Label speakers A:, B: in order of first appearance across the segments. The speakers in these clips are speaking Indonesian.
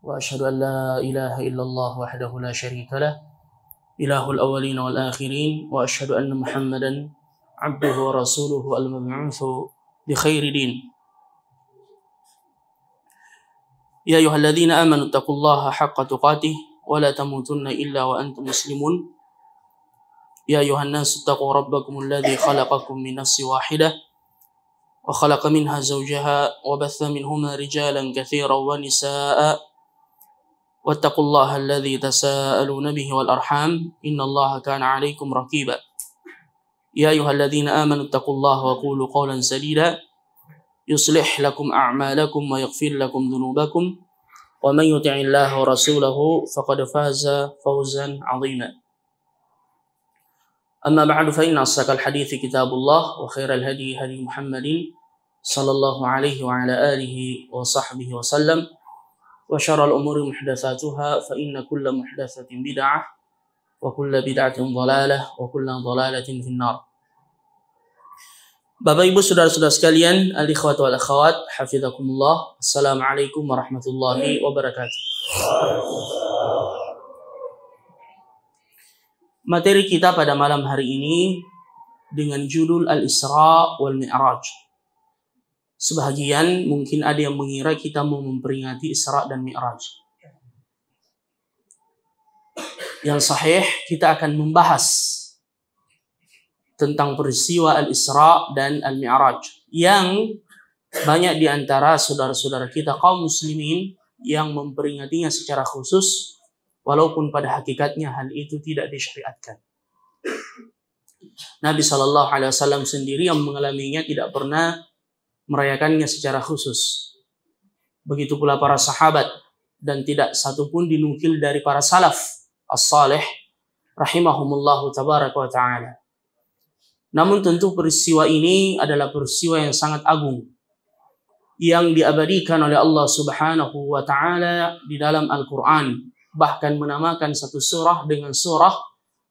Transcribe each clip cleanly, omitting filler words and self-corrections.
A: وأشهد أن لا إله إلا الله وحده لا شريك له إله الأولين والآخرين وأشهد أن محمدا عبده ورسوله المبعوث بخير دين يا أيها الذين آمنوا اتقوا الله حق تقاته ولا تموتن إلا وأنتم مسلمون يا أيها الناس اتقوا ربكم الذي خلقكم من نفس واحدة وخلق منها زوجها وبث منهما رجالا كثيرا ونساء واتقوا الله الذي تساءلون به والأرحام إن الله كان عليكم رقيبا يا أيها الذين آمنوا اتقوا الله وقولوا قولا سديدا يصلح لكم أعمالكم ويغفر لكم ذنوبكم ومن يطع الله ورسوله فقد فاز فوزا عظيما أما بعد فإن أصدق الحديث كتاب الله وخير الهدي هدي محمد صلى الله عليه وعلى آله وصحبه وسلم وشر الأمور محدثاتها فإن كل محدثة بدعة وكل بدعة ضلالة وكل ضلالة في النار. Bapak Ibu saudara-saudara sekalian, al-ikhwat wal akhawat, hafizakumullah. Assalamualaikum warahmatullahi wabarakatuh. Materi kita pada malam hari ini dengan judul Al-Isra wal Mi'raj. Sebahagian mungkin ada yang mengira kita mau memperingati Isra dan Mi'raj. Yang sahih kita akan membahas tentang peristiwa Al-Isra dan Al-Mi'raj yang banyak di antara saudara-saudara kita kaum muslimin yang memperingatinya secara khusus, walaupun pada hakikatnya hal itu tidak disyariatkan. Nabi SAW sendiri yang mengalaminya tidak pernah merayakannya secara khusus. Begitu pula para sahabat, dan tidak satupun dinukil dari para salaf as-salih rahimahumullahu tabaraka wa ta'ala. Namun tentu peristiwa ini adalah peristiwa yang sangat agung yang diabadikan oleh Allah Subhanahu wa ta'ala di dalam Al-Quran, bahkan menamakan satu surah dengan surah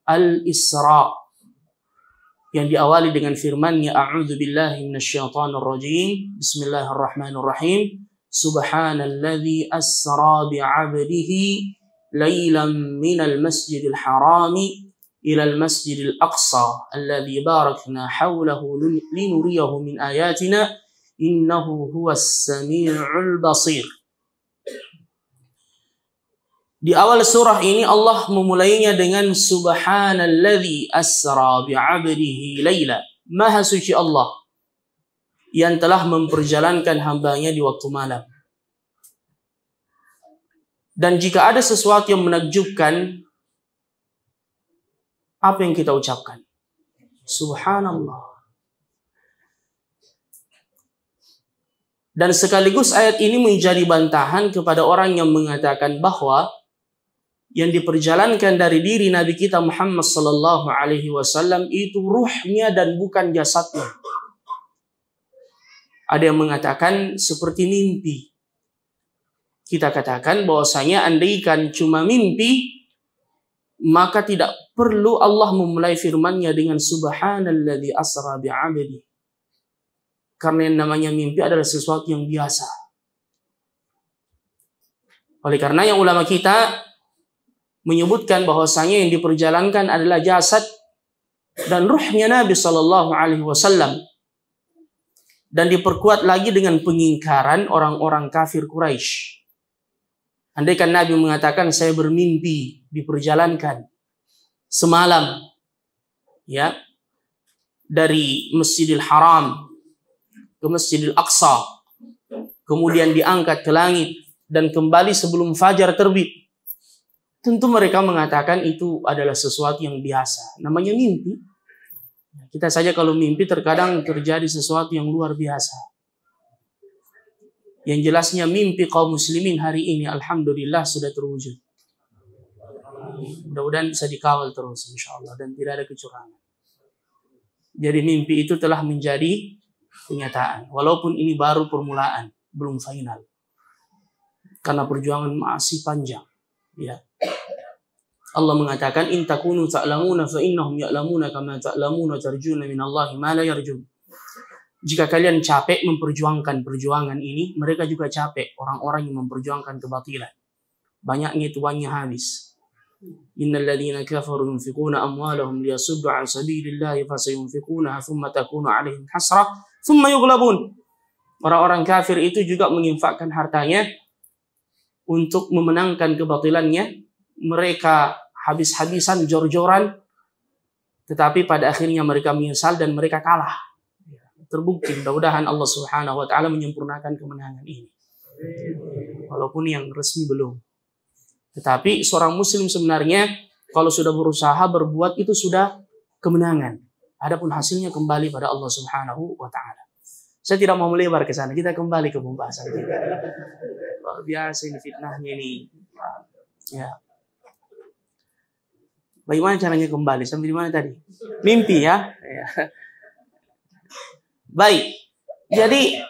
A: Al-Isra yang diawali dengan firman-Nya a'udzu billahi minasyaitonir rajim bismillahirrahmanirrahim subhanalladzi asra bi'abdihi lailan minal masjidil harami ilal masjidil aqsa alladzi barakna hawlahu linuriyahu min ayatina innahu huwas samiul basir. Di awal surah ini Allah memulainya dengan subhanalladzi asra bi'abdihi laila. Maha suci Allah yang telah memperjalankan hambanya di waktu malam. Dan jika ada sesuatu yang menakjubkan, apa yang kita ucapkan? Subhanallah. Dan sekaligus ayat ini menjadi bantahan kepada orang yang mengatakan bahwa yang diperjalankan dari diri Nabi kita Muhammad sallallahu alaihi wasallam itu ruhnya dan bukan jasadnya. Ada yang mengatakan seperti mimpi. Kita katakan bahwasanya andaikan cuma mimpi, maka tidak perlu Allah memulai firman-Nya dengan subhanalladzi asra bi'abdihi. Karena yang namanya mimpi adalah sesuatu yang biasa. Oleh karena yang ulama kita menyebutkan bahwasanya yang diperjalankan adalah jasad dan ruhnya Nabi Shallallahu Alaihi Wasallam, dan diperkuat lagi dengan pengingkaran orang-orang kafir Quraisy. Andaikan Nabi mengatakan saya bermimpi diperjalankan semalam, ya, dari Masjidil Haram ke Masjidil Aqsa, kemudian diangkat ke langit dan kembali sebelum fajar terbit, tentu mereka mengatakan itu adalah sesuatu yang biasa. Namanya mimpi. Kita saja kalau mimpi terkadang terjadi sesuatu yang luar biasa. Yang jelasnya mimpi kaum muslimin hari ini alhamdulillah sudah terwujud. Mudah-mudahan bisa dikawal terus insyaAllah dan tidak ada kecurangan. Jadi mimpi itu telah menjadi kenyataan. Walaupun ini baru permulaan, belum final. Karena perjuangan masih panjang. Ya. Allah mengatakan in takunu ta'lamuna fa innahum ya'lamuna kama ta'lamuna tarjuna minallahi ma la yarjun. Jika kalian capek memperjuangkan perjuangan ini, mereka juga capek orang-orang yang memperjuangkan kebatilan. banyaknya tuannya habis. Innal ladzina kafaru yunfiquna amwalahum liyasuddu an sabilillahi fasayunfiqunaha thumma takunu 'alaihim hasrah thumma yughlabun. Orang-orang kafir itu juga menginfakkan hartanya untuk memenangkan kebatilannya. Mereka habis-habisan, jor-joran, tetapi pada akhirnya mereka menyesal dan mereka kalah. Terbukti, mudah-mudahan Allah Subhanahu wa taala menyempurnakan kemenangan ini. Walaupun yang resmi belum. Tetapi seorang muslim sebenarnya kalau sudah berusaha berbuat itu sudah kemenangan. Adapun hasilnya kembali pada Allah Subhanahu wa taala. Saya tidak mau melebar ke sana. Kita kembali ke pembahasan kita. Luar biasa ini fitnahnya ini. Ya. Bagaimana caranya kembali? Sampai di mana tadi? Mimpi ya. Ya. Baik. Jadi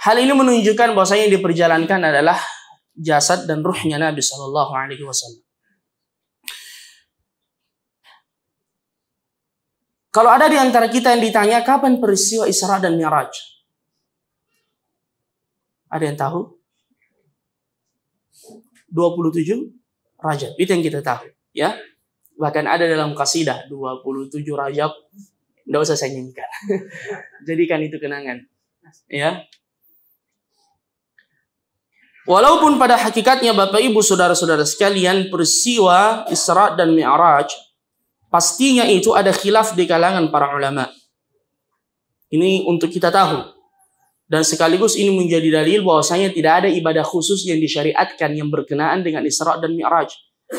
A: hal ini menunjukkan bahwasanya yang diperjalankan adalah jasad dan ruhnya Nabi Shallallahu Alaihi Wasallam. Kalau ada di antara kita yang ditanya kapan peristiwa Isra dan Mi'raj, ada yang tahu? 27 Rajab, itu yang kita tahu, ya. Bahkan ada dalam qasidah 27 Rajab, tidak usah saya nyanyikan. Jadikan itu kenangan, ya. Walaupun pada hakikatnya Bapak Ibu saudara-saudara sekalian peristiwa Isra dan Mi'raj pastinya itu ada khilaf di kalangan para ulama. Ini untuk kita tahu. Dan sekaligus ini menjadi dalil bahwasanya tidak ada ibadah khusus yang disyariatkan yang berkenaan dengan Isra dan Mi'raj.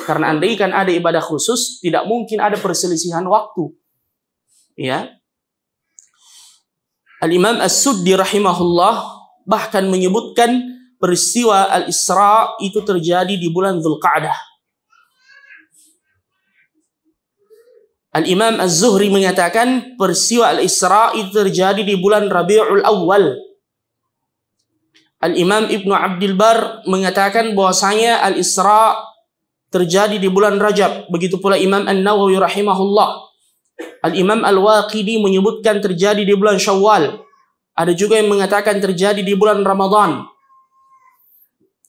A: Karena andaikan ada ibadah khusus, tidak mungkin ada perselisihan waktu. Ya. Al-Imam As-Suddi rahimahullah bahkan menyebutkan peristiwa Al-Isra itu terjadi di bulan Dzulqa'dah. Al-Imam Az-Zuhri mengatakan peristiwa Al-Isra itu terjadi di bulan Rabiul Awal. Al-Imam Ibnu Abdul Bar mengatakan bahwasanya Al-Isra terjadi di bulan Rajab. Begitu pula Imam An-Nawawi rahimahullah. Al-Imam Al-Waqidi menyebutkan terjadi di bulan Syawal. Ada juga yang mengatakan terjadi di bulan Ramadan.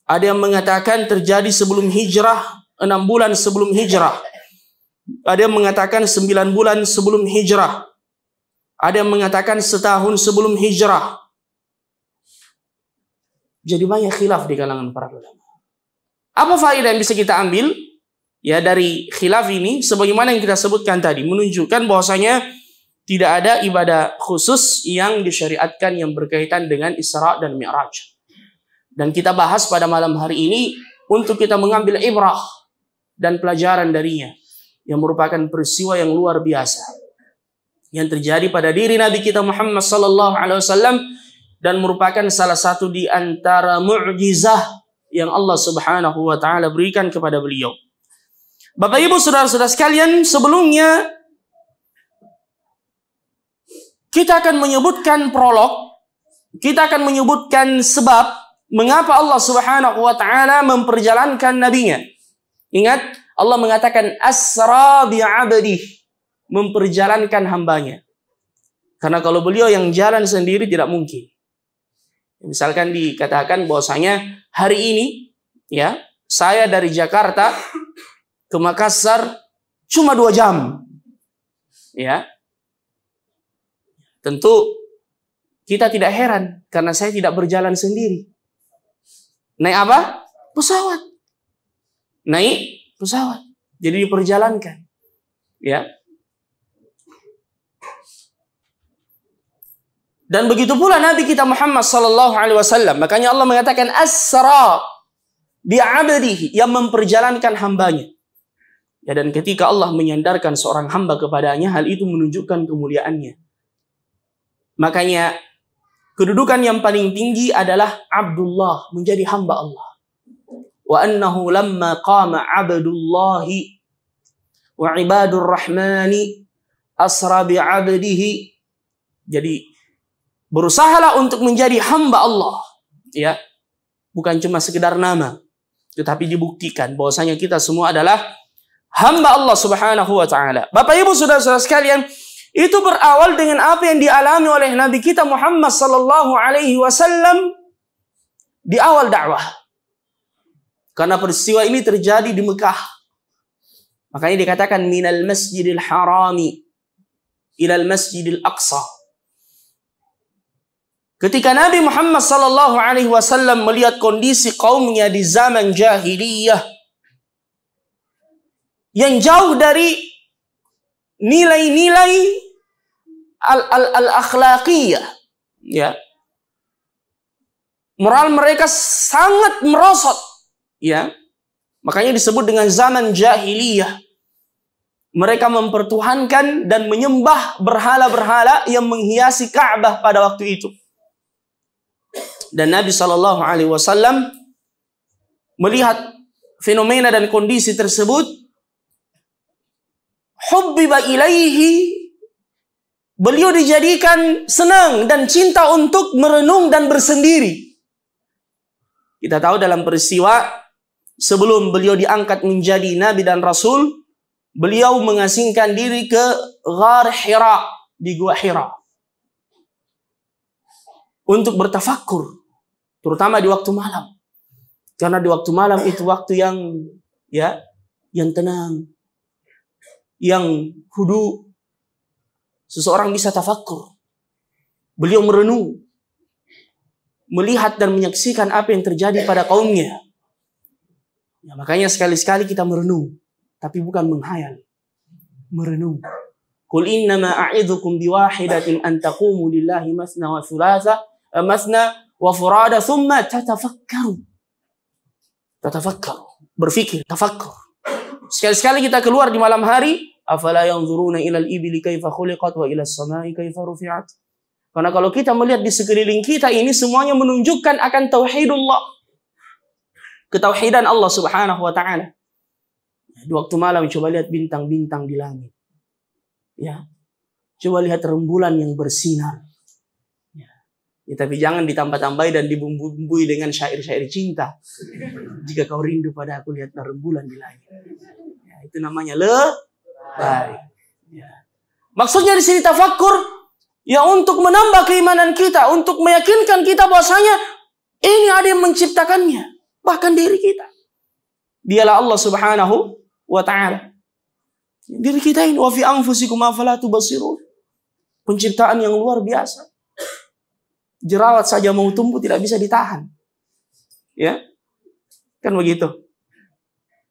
A: Ada yang mengatakan terjadi sebelum hijrah, 6 bulan sebelum hijrah. Ada yang mengatakan 9 bulan sebelum hijrah. Ada yang mengatakan setahun sebelum hijrah. Jadi banyak khilaf di kalangan para ulama. Apa faedah yang bisa kita ambil ya dari khilaf ini? Sebagaimana yang kita sebutkan tadi, menunjukkan bahwasanya tidak ada ibadah khusus yang disyariatkan yang berkaitan dengan Isra dan Mi'raj. Dan kita bahas pada malam hari ini untuk kita mengambil ibrah dan pelajaran darinya, yang merupakan peristiwa yang luar biasa yang terjadi pada diri Nabi kita Muhammad sallallahu alaihi wasallam dan merupakan salah satu di antara mukjizah yang Allah Subhanahu wa taala berikan kepada beliau. Bapak Ibu saudara-saudara sekalian, sebelumnya kita akan menyebutkan prolog, kita akan menyebutkan sebab mengapa Allah Subhanahu wa taala memperjalankan nabinya. Ingat, Allah mengatakan asra bi'abdih, memperjalankan hambanya. Karena kalau beliau yang jalan sendiri tidak mungkin. Misalkan dikatakan bahwasanya hari ini ya, saya dari Jakarta ke Makassar cuma 2 jam. Ya. Tentu kita tidak heran karena saya tidak berjalan sendiri. Naik apa? Pesawat. Naik pesawat. Jadi diperjalankan. Ya. Dan begitu pula Nabi kita Muhammad sallallahu alaihi wasallam. Makanya Allah mengatakan asra bi'abdihi, yang memperjalankan hambanya. Ya, dan ketika Allah menyandarkan seorang hamba kepadanya, hal itu menunjukkan kemuliaannya. Makanya kedudukan yang paling tinggi adalah Abdullah, menjadi hamba Allah. Wa annahu lamma qama abdullahi wa ibadur rahmani asra bi'abdihi. Jadi berusahalah untuk menjadi hamba Allah, ya. Bukan cuma sekedar nama, tetapi dibuktikan bahwasanya kita semua adalah hamba Allah Subhanahu wa taala. Bapak Ibu saudara-saudara sekalian, itu berawal dengan apa yang dialami oleh Nabi kita Muhammad sallallahu alaihi wasallam di awal dakwah. Karena peristiwa ini terjadi di Mekah. Makanya dikatakan minal masjidil harami ilal masjidil aqsa. Ketika Nabi Muhammad sallallahu alaihi wasallam melihat kondisi kaumnya di zaman jahiliyah yang jauh dari nilai-nilai al-akhlaqiyah, ya. Moral mereka sangat merosot, ya. Makanya disebut dengan zaman jahiliyah. Mereka mempertuhankan dan menyembah berhala-berhala yang menghiasi Ka'bah pada waktu itu. Dan Nabi sallallahu alaihi wasallam melihat fenomena dan kondisi tersebut, hubbiba ilaihi, beliau dijadikan senang dan cinta untuk merenung dan bersendiri. Kita tahu dalam peristiwa sebelum beliau diangkat menjadi Nabi dan Rasul, beliau mengasingkan diri ke Ghar Hira, di Gua Hira, untuk bertafakkur, terutama di waktu malam. Karena di waktu malam itu waktu yang tenang, yang hudu. Seseorang bisa tafakkur. Beliau merenung, melihat dan menyaksikan apa yang terjadi pada kaumnya. Ya, makanya sekali-sekali kita merenung, tapi bukan menghayal. Merenung. Qul innama a'idzukum biwahidatin an taqumu lillahi masna wa thulatha, masna wa furada thumma tatafakkaru. Tatafakkaru, berfikir, tafakkur. Sekali-sekali kita keluar di malam hari, afala yanzuruna ilal ibili kaifa khuliqat wa ilas samai kaifa rufi'at. Karena kalau kita melihat di sekeliling kita ini semuanya menunjukkan akan tauhidullah, ketauhidan Allah Subhanahu wa taala. Di waktu malam coba lihat bintang-bintang di langit. Ya. Coba lihat rembulan yang bersinar. Ya, tapi jangan ditambah-tambahi dan dibumbu-bumbui dengan syair-syair cinta. Jika kau rindu pada aku, lihat rembulan di langit. Ya, itu namanya lebay. Ya. Maksudnya di sini tafakkur, ya, untuk menambah keimanan kita, untuk meyakinkan kita bahwasanya ini ada yang menciptakannya, bahkan diri kita. Dialah Allah Subhanahu wa taala. Diri kita ini, wa fi anfusikum afala tubsirun. Penciptaan yang luar biasa. Jerawat saja mau tumbuh tidak bisa ditahan. Ya. Kan begitu.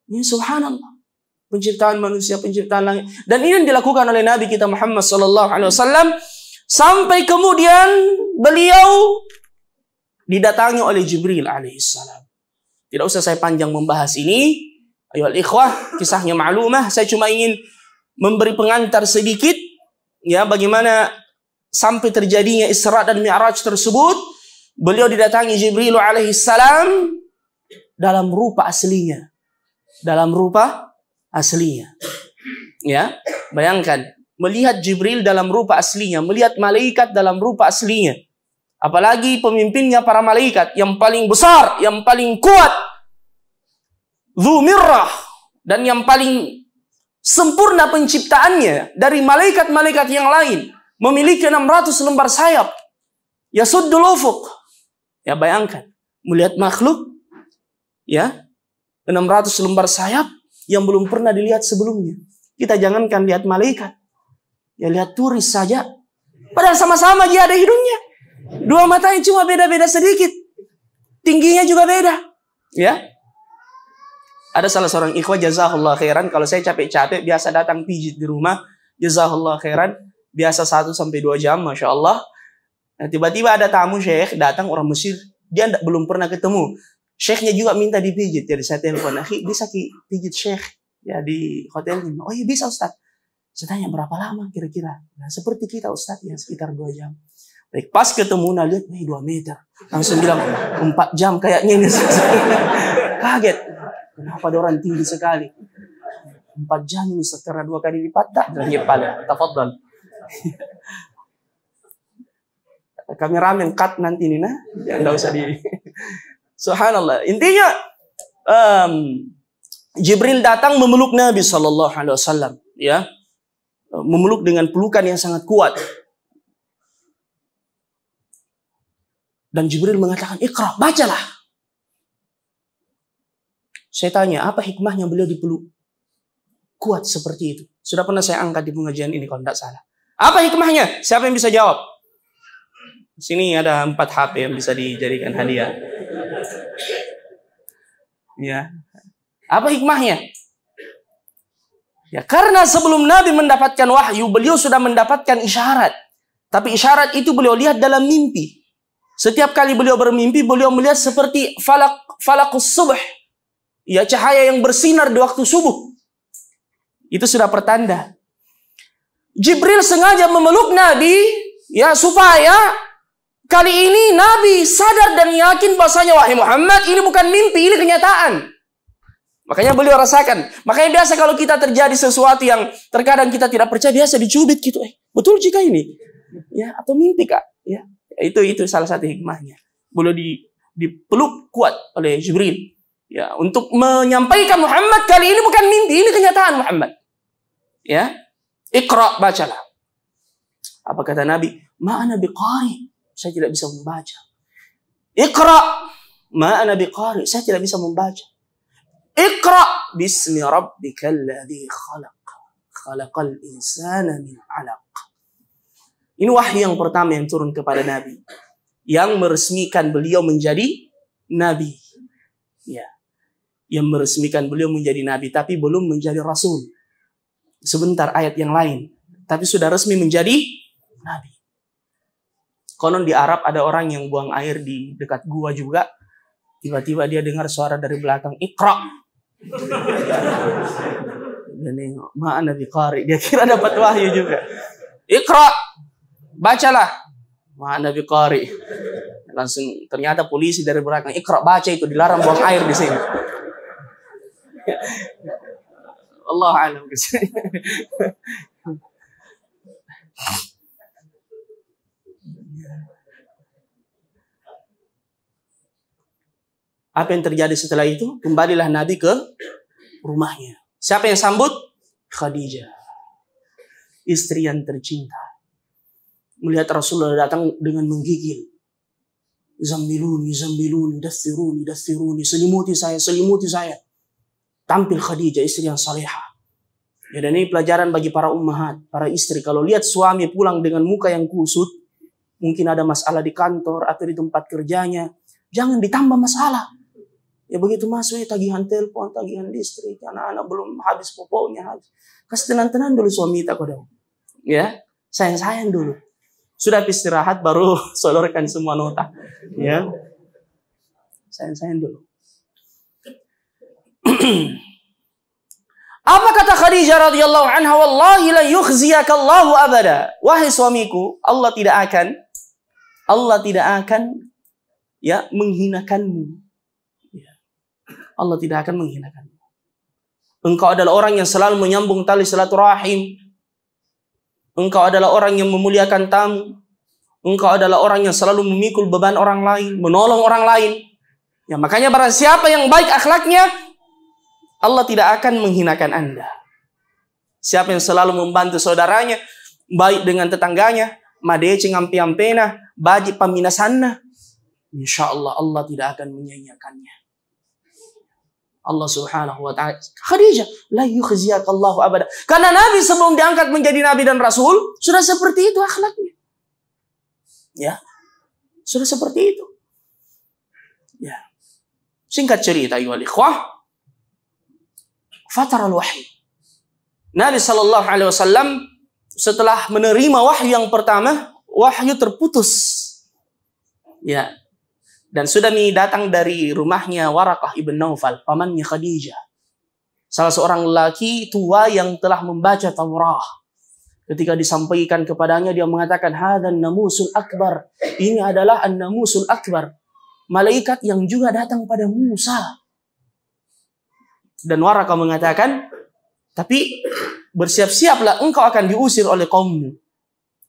A: Ini subhanallah. Penciptaan manusia, penciptaan langit. Dan ini yang dilakukan oleh Nabi kita Muhammad sallallahu alaihi wasallam. Sampai kemudian beliau didatangi oleh Jibril alaihissalam. Tidak usah saya panjang membahas ini. Ayuhal ikhwah, kisahnya ma'lumah. Saya cuma ingin memberi pengantar sedikit, ya, bagaimana sampai terjadinya Isra dan Mi'raj tersebut. Beliau didatangi Jibril alaihissalam dalam rupa aslinya. Dalam rupa aslinya. Ya, bayangkan. Melihat Jibril dalam rupa aslinya, melihat malaikat dalam rupa aslinya. Apalagi pemimpinnya para malaikat yang paling besar, yang paling kuat, Dzu Mirrah, dan yang paling sempurna penciptaannya dari malaikat-malaikat yang lain, memiliki 600 lembar sayap. Yasuddul ufuq. Ya, bayangkan, melihat makhluk, ya, 600 lembar sayap yang belum pernah dilihat sebelumnya. Kita jangankan lihat malaikat, ya lihat turis saja. Padahal sama-sama dia ada hidungnya. Dua matanya cuma beda-beda sedikit. Tingginya juga beda. Ya. Ada salah seorang ikhwah, jazakallah khairan. Kalau saya capek-capek, biasa datang pijit di rumah. Jazakallah khairan. Biasa 1-2 jam, Masya Allah. Nah, tiba-tiba ada tamu syekh, datang orang Mesir. Dia belum pernah ketemu. Syekhnya juga minta dipijit. Jadi saya telepon, akhi, bisa pijit syekh ya di hotelnya. Oh iya bisa Ustaz. Saya tanya berapa lama kira-kira? Nah, seperti kita Ustaz, ya sekitar 2 jam. Baik, pas ketemu nah lihat 2 meter. Langsung bilang 4 jam kayaknya ini. Kaget. Kenapa ada orang tinggi sekali? 4 jam ini setelah 2 kali lipat tak? Dia pada. Tafadhal. Kameramen cut nanti nih nah. Ya enggak usah di. Subhanallah. Intinya Jibril datang memeluk Nabi sallallahu alaihi wasallam, ya. Memeluk dengan pelukan yang sangat kuat. Dan Jibril mengatakan, "Iqra, bacalah." Saya tanya, apa hikmahnya beliau dipeluk kuat seperti itu? Sudah pernah saya angkat di pengajian ini kalau tidak salah. Apa hikmahnya? Siapa yang bisa jawab? Sini ada 4 HP yang bisa dijadikan hadiah. Ya. Apa hikmahnya? Ya, karena sebelum Nabi mendapatkan wahyu, beliau sudah mendapatkan isyarat. Tapi isyarat itu beliau lihat dalam mimpi. Setiap kali beliau bermimpi, beliau melihat seperti falakus subh. Ya, cahaya yang bersinar di waktu subuh. Itu sudah pertanda. Jibril sengaja memeluk Nabi, ya, supaya kali ini Nabi sadar dan yakin bahasanya, wahai Muhammad, ini bukan mimpi, ini kenyataan. Makanya beliau rasakan. Makanya biasa kalau kita terjadi sesuatu yang terkadang kita tidak percaya, biasa dicubit gitu. Betul jika ini? Ya, atau mimpi kak? Ya, itu salah satu hikmahnya. Beliau dipeluk kuat oleh Jibril. Ya, untuk menyampaikan Muhammad kali ini bukan mimpi, ini kenyataan Muhammad. Ya, Iqra, bacalah. Apa kata Nabi? Ma ana biqari, saya tidak bisa membaca. Iqra, ma ana biqari, saya tidak bisa membaca. Iqra bismi rabbikal ladzi khalaq. Khalaqal insana min 'alaq. Ini wahyu yang pertama yang turun kepada Nabi, yang meresmikan beliau menjadi nabi. Ya. Yang meresmikan beliau menjadi nabi, tapi belum menjadi rasul. Sebentar ayat yang lain, tapi sudah resmi menjadi nabi. Konon di Arab ada orang yang buang air di dekat gua juga. Tiba-tiba dia dengar suara dari belakang, Iqra. Ini ma'ana biqari. Dia kira dapat wahyu juga. Iqra, bacalah. Ma'ana biqari. Langsung ternyata polisi dari belakang, Iqra, baca itu, dilarang buang air di sini. Allah alam. Apa yang terjadi setelah itu? Kembalilah Nabi ke rumahnya. Siapa yang sambut? Khadijah, istri yang tercinta. Melihat Rasulullah datang dengan menggigil. Zammiluni, zammiluni, dathiruni, dathiruni. Selimuti saya, selimuti saya. Tampil Khadijah, istri yang salihah. Ya, dan ini pelajaran bagi para ummahat, para istri. Kalau lihat suami pulang dengan muka yang kusut, mungkin ada masalah di kantor atau di tempat kerjanya, jangan ditambah masalah. Ya begitu masuk, tagihan telepon, tagihan listrik, anak-anak belum habis popoknya habis. Kasih tenang-tenang dulu suami tak kodong. Ya, sayang-sayang dulu. Sudah istirahat baru sodorkan semua nota. Ya, sayang-sayang dulu. Apa kata Khadijah radhiyallahu anha? Wallahi la yukhziyakallahu abada. Wahai suamiku, Allah tidak akan ya menghinakanmu. Allah tidak akan menghinakanmu. Engkau adalah orang yang selalu menyambung tali silaturahim. Engkau adalah orang yang memuliakan tamu. Engkau adalah orang yang selalu memikul beban orang lain, menolong orang lain. Ya, makanya barang siapa yang baik akhlaknya, Allah tidak akan menghinakan Anda. Siapa yang selalu membantu saudaranya, baik dengan tetangganya, madece ngampi-ampena, baji paminasanna, insyaallah Allah tidak akan menyia-nyiakannya. Allah subhanahu wa ta'ala. Khadijah, la yukhziyakallahu abada. Karena Nabi sebelum diangkat menjadi Nabi dan Rasul, sudah seperti itu akhlaknya. Ya, sudah seperti itu. Ya. Singkat cerita, ayyuhal ikhwah. Fataral wahyi. Nabi sallallahu alaihi wasallam setelah menerima wahyu yang pertama, wahyu terputus. Ya. Dan sudah datang dari rumahnya Waraqah ibn Naufal, pamannya Khadijah. Salah seorang lelaki tua yang telah membaca Taurat. Ketika disampaikan kepadanya, dia mengatakan, Hadan namusul akbar. Ini adalah an-namusul akbar. Malaikat yang juga datang pada Musa. Dan Waraqah mengatakan, tapi bersiap-siaplah, engkau akan diusir oleh kaummu.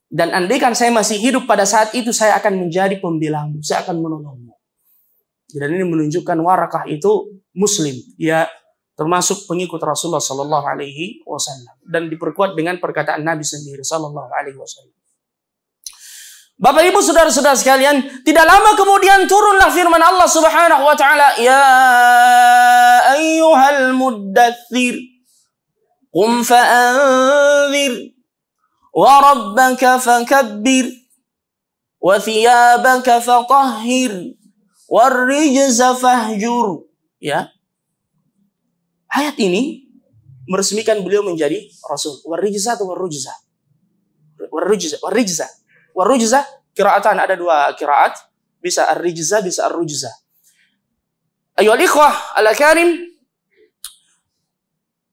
A: Dan andaikan saya masih hidup pada saat itu, saya akan menjadi pembelamu. Saya akan menolongmu. Dan ini menunjukkan Waraqah itu Muslim. Dia termasuk pengikut Rasulullah Sallallahu Alaihi Wasallam. Dan diperkuat dengan perkataan Nabi sendiri Sallallahu Alaihi Wasallam. Bapak Ibu saudara-saudara sekalian, tidak lama kemudian turunlah firman Allah Subhanahu Wa Taala, Ya ayyuhalladzina فدثر قم فأنذر وربك فكبر وثيابك فطهر والرجز فahjur. Ya. Ayat ini meresmikan beliau menjadi rasul. Warrijza atau warrujza? Warrujza qiraatan, ada dua qiraat, bisa ar-rijza bisa ar-rujza. Ayyuhal ikhwah al-karim,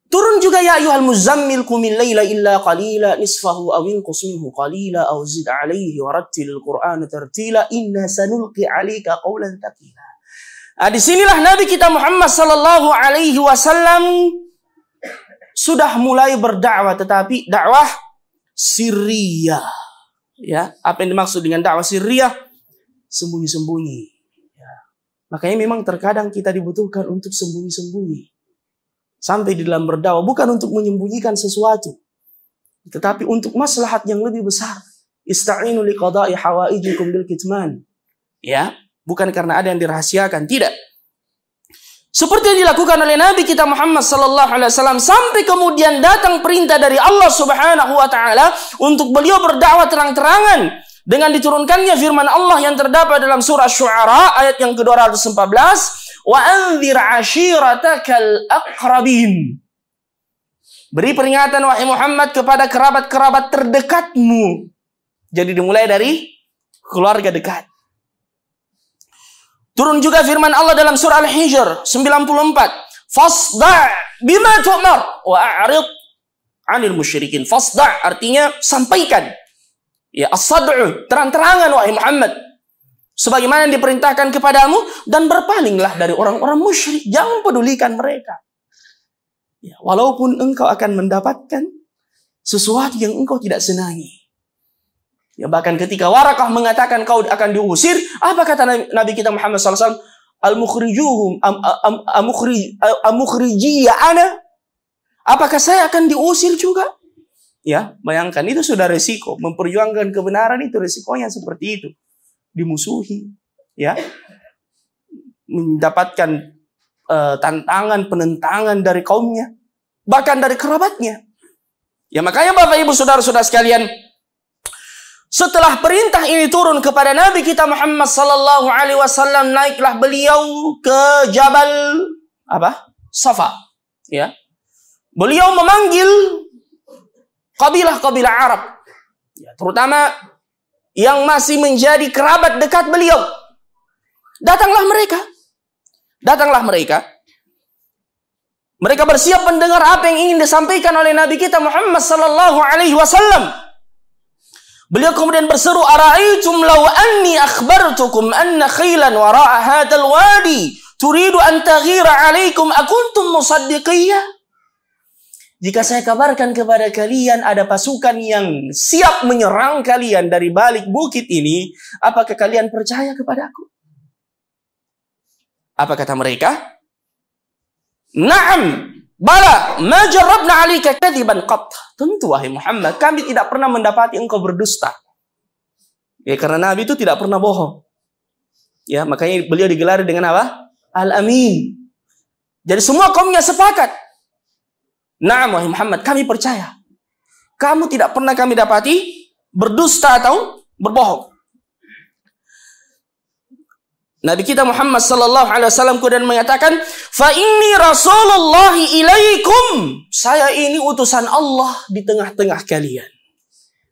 A: turun juga ya ayyuhal muzammil qumil laila illa qalila nisfahu aw inqus minhu qalila aw zid alayhi warattilil qur'ana tartila inna sanulqi 'alaika qawlan thaqila. Disinilah Nabi kita Muhammad sallallahu alaihi wasallam sudah mulai berdakwah, tetapi dakwah sirriyah. Ya, apa yang dimaksud dengan dakwah sirriyah? Sembunyi-sembunyi. Ya. Makanya memang terkadang kita dibutuhkan untuk sembunyi-sembunyi. Sampai di dalam berdakwah bukan untuk menyembunyikan sesuatu, tetapi untuk maslahat yang lebih besar. Ista'inu liqada'i hawaijikum bil kitman. Ya, bukan karena ada yang dirahasiakan, tidak. Seperti yang dilakukan oleh Nabi kita Muhammad sallallahu alaihi wasallam, sampai kemudian datang perintah dari Allah Subhanahu wa taala untuk beliau berdakwah terang-terangan dengan diturunkannya firman Allah yang terdapat dalam surah Syu'ara ayat yang ke-214, wa anzir 'ashiratakal aqrabin. Beri peringatan wahai Muhammad kepada kerabat-kerabat terdekatmu. Jadi dimulai dari keluarga dekat. Turun juga firman Allah dalam surah Al-Hijr 94. Fasda' bima tu'mar wa a'rid 'anil musyrikin. Fasda' artinya sampaikan. Ya, as-sad'u, terang-terangan wahai Muhammad, sebagaimana yang diperintahkan kepadamu, dan berpalinglah dari orang-orang musyrik. Jangan pedulikan mereka. Ya, walaupun engkau akan mendapatkan sesuatu yang engkau tidak senangi. Ya, bahkan ketika Warakah mengatakan kau akan diusir, apa kata Nabi kita Muhammad SAW? Al-mukhrijuhum amukhriji ana? Apakah saya akan diusir juga? Ya, bayangkan itu sudah resiko. Memperjuangkan kebenaran itu resikonya seperti itu. Dimusuhi, ya, mendapatkan tantangan, penentangan dari kaumnya, bahkan dari kerabatnya. Ya, makanya Bapak Ibu saudara-saudara sekalian, setelah perintah ini turun kepada Nabi kita Muhammad sallallahu alaihi wasallam, naiklah beliau ke Jabal Safa. Ya. Beliau memanggil kabilah-kabilah Arab, ya, terutama yang masih menjadi kerabat dekat beliau. Datanglah mereka. Mereka bersiap mendengar apa yang ingin disampaikan oleh Nabi kita Muhammad sallallahu alaihi wasallam. Beliau kemudian berseru, "Ara'aitum law anni akhbartukum anna khailan wara'a hadzal wadi turidu an taghira 'alaikum akuntum musaddiqiyya?" Jika saya kabarkan kepada kalian ada pasukan yang siap menyerang kalian dari balik bukit ini, apakah kalian percaya kepadaku? Apa kata mereka? Naam, bala, ma jarrabna 'alaika kadiban qat. Tentu wahai Muhammad, kami tidak pernah mendapati engkau berdusta. Ya, karena Nabi itu tidak pernah bohong. Ya, makanya beliau digelari dengan apa? Al-Amin. Jadi semua kaumnya sepakat. Naam wahai Muhammad, kami percaya. Kamu tidak pernah kami dapati berdusta atau berbohong. Nabi kita Muhammad sallallahu alaihi wasallam kemudian mengatakan, "Fa inni rasulullahi ilaikum." Saya ini utusan Allah di tengah-tengah kalian.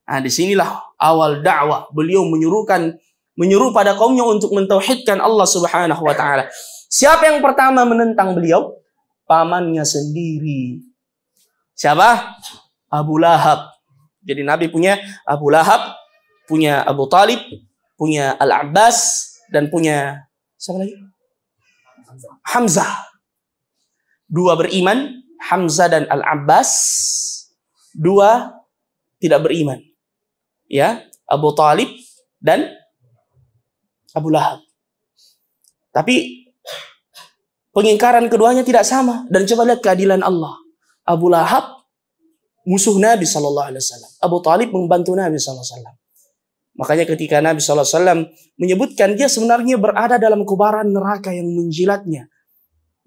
A: Nah, disinilah awal dakwah. Beliau menyuruh pada kaumnya untuk mentauhidkan Allah Subhanahu wa taala. Siapa yang pertama menentang beliau? Pamannya sendiri. Siapa? Abu Lahab. Jadi Nabi punya Abu Lahab, punya Abu Talib, punya Al-Abbas, dan punya siapa lagi? Hamzah. Dua beriman, Hamzah dan Al-Abbas. Dua tidak beriman. Ya, Abu Talib dan Abu Lahab. Tapi pengingkaran keduanya tidak sama. Dan coba lihat keadilan Allah. Abu Lahab musuh Nabi SAW. Abu Talib membantu Nabi SAW. Makanya ketika Nabi SAW menyebutkan dia sebenarnya berada dalam kobaran neraka yang menjilatnya.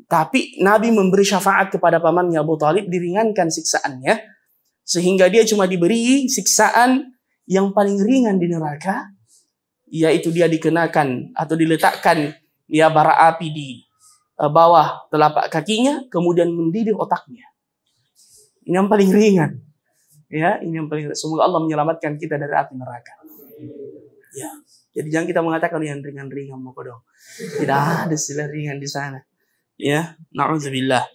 A: Tapi Nabi memberi syafaat kepada pamannya Abu Talib, diringankan siksaannya. Sehingga dia cuma diberi siksaan yang paling ringan di neraka, yaitu dia dikenakan atau diletakkan ya bara api di bawah telapak kakinya, kemudian mendidih otaknya. Ini yang paling ringan. Ya, ini yang paling. Semoga Allah menyelamatkan kita dari api neraka. Ya, jadi jangan kita mengatakan yang ringan-ringan mau dong. Tidak ada istilah ringan di sana. Ya, na'udzubillah.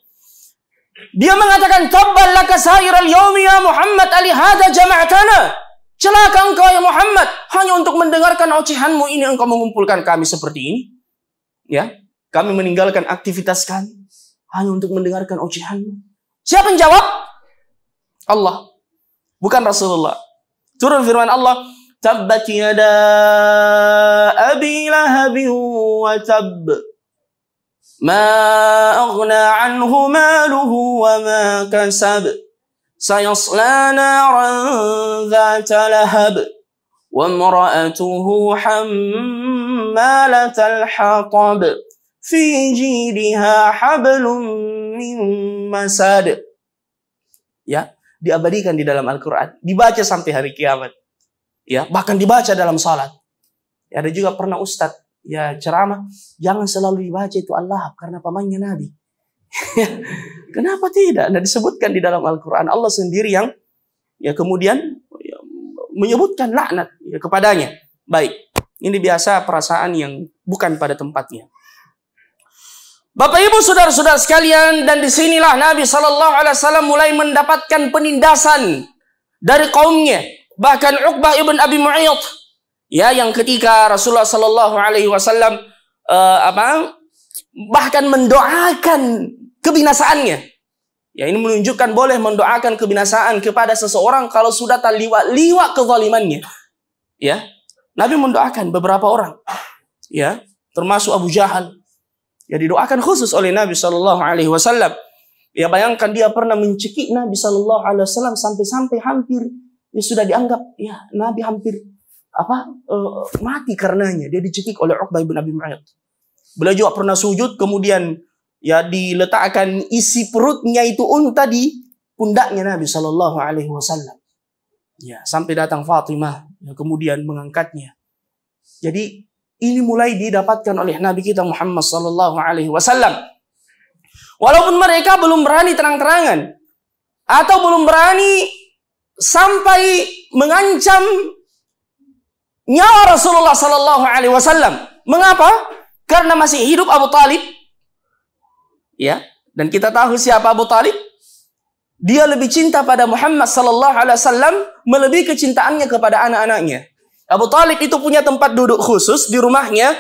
A: Dia mengatakan, "Tabbal laka sa'iral yaumi ya Muhammad, ali hadza jama'tana." Celaka engkau ya Muhammad, hanya untuk mendengarkan ocehanmu ini engkau mengumpulkan kami seperti ini. Ya, kami meninggalkan aktivitas kami hanya untuk mendengarkan ocehanmu. Siapa yang jawab? Allah, bukan Rasulullah. Turun firman Allah, "Tabbat yada abi lahabin wa tabb. Ma aghna anhu maluhu wa ma kasab. Sayasla naran dhata lahab. Wa imra'atuhu hammalatal hatab. Fi jidha hablum min masad." Ya, diabadikan di dalam Al-Quran. Dibaca sampai hari kiamat. Ya, bahkan dibaca dalam salat. Ya, ada juga pernah Ustadz ya ceramah, jangan selalu dibaca itu Allah karena pamannya Nabi. Kenapa tidak? Nah, disebutkan di dalam Al-Quran, Allah sendiri yang ya kemudian ya, menyebutkan laknat ya, kepadanya. Baik, ini biasa perasaan yang bukan pada tempatnya. Bapak Ibu saudara-saudara sekalian, dan disinilah Nabi Shallallahu Alaihi Wasallam mulai mendapatkan penindasan dari kaumnya. Bahkan Uqbah ibn Abi Mu'ayyid, ya, yang ketika Rasulullah Shallallahu Alaihi Wasallam bahkan mendoakan kebinasaannya. Ya, ini menunjukkan boleh mendoakan kebinasaan kepada seseorang kalau sudah terliwat kezalimannya. Ya, Nabi mendoakan beberapa orang, ya, termasuk Abu Jahal. Ya, didoakan khusus oleh Nabi Shallallahu Alaihi Wasallam. Ya, bayangkan dia pernah mencekik Nabi Shallallahu Alaihi Wasallam sampai hampir ya sudah dianggap ya Nabi hampir mati karenanya. Dia dicekik oleh Uqbah bin Abi Mu'ayyid. Beliau juga pernah sujud, kemudian ya diletakkan isi perutnya itu unta di pundaknya Nabi Shallallahu Alaihi Wasallam. Ya, sampai datang Fatimah yang kemudian mengangkatnya. Jadi ini mulai didapatkan oleh Nabi kita Muhammad Sallallahu Alaihi Wasallam. Walaupun mereka belum berani terang-terangan atau belum berani sampai mengancam nyawa Rasulullah Sallallahu Alaihi Wasallam. Mengapa? Karena masih hidup Abu Talib. Ya, dan kita tahu siapa Abu Talib. Dia lebih cinta pada Muhammad Sallallahu Alaihi Wasallam melebihi kecintaannya kepada anak-anaknya. Abu Talib itu punya tempat duduk khusus di rumahnya.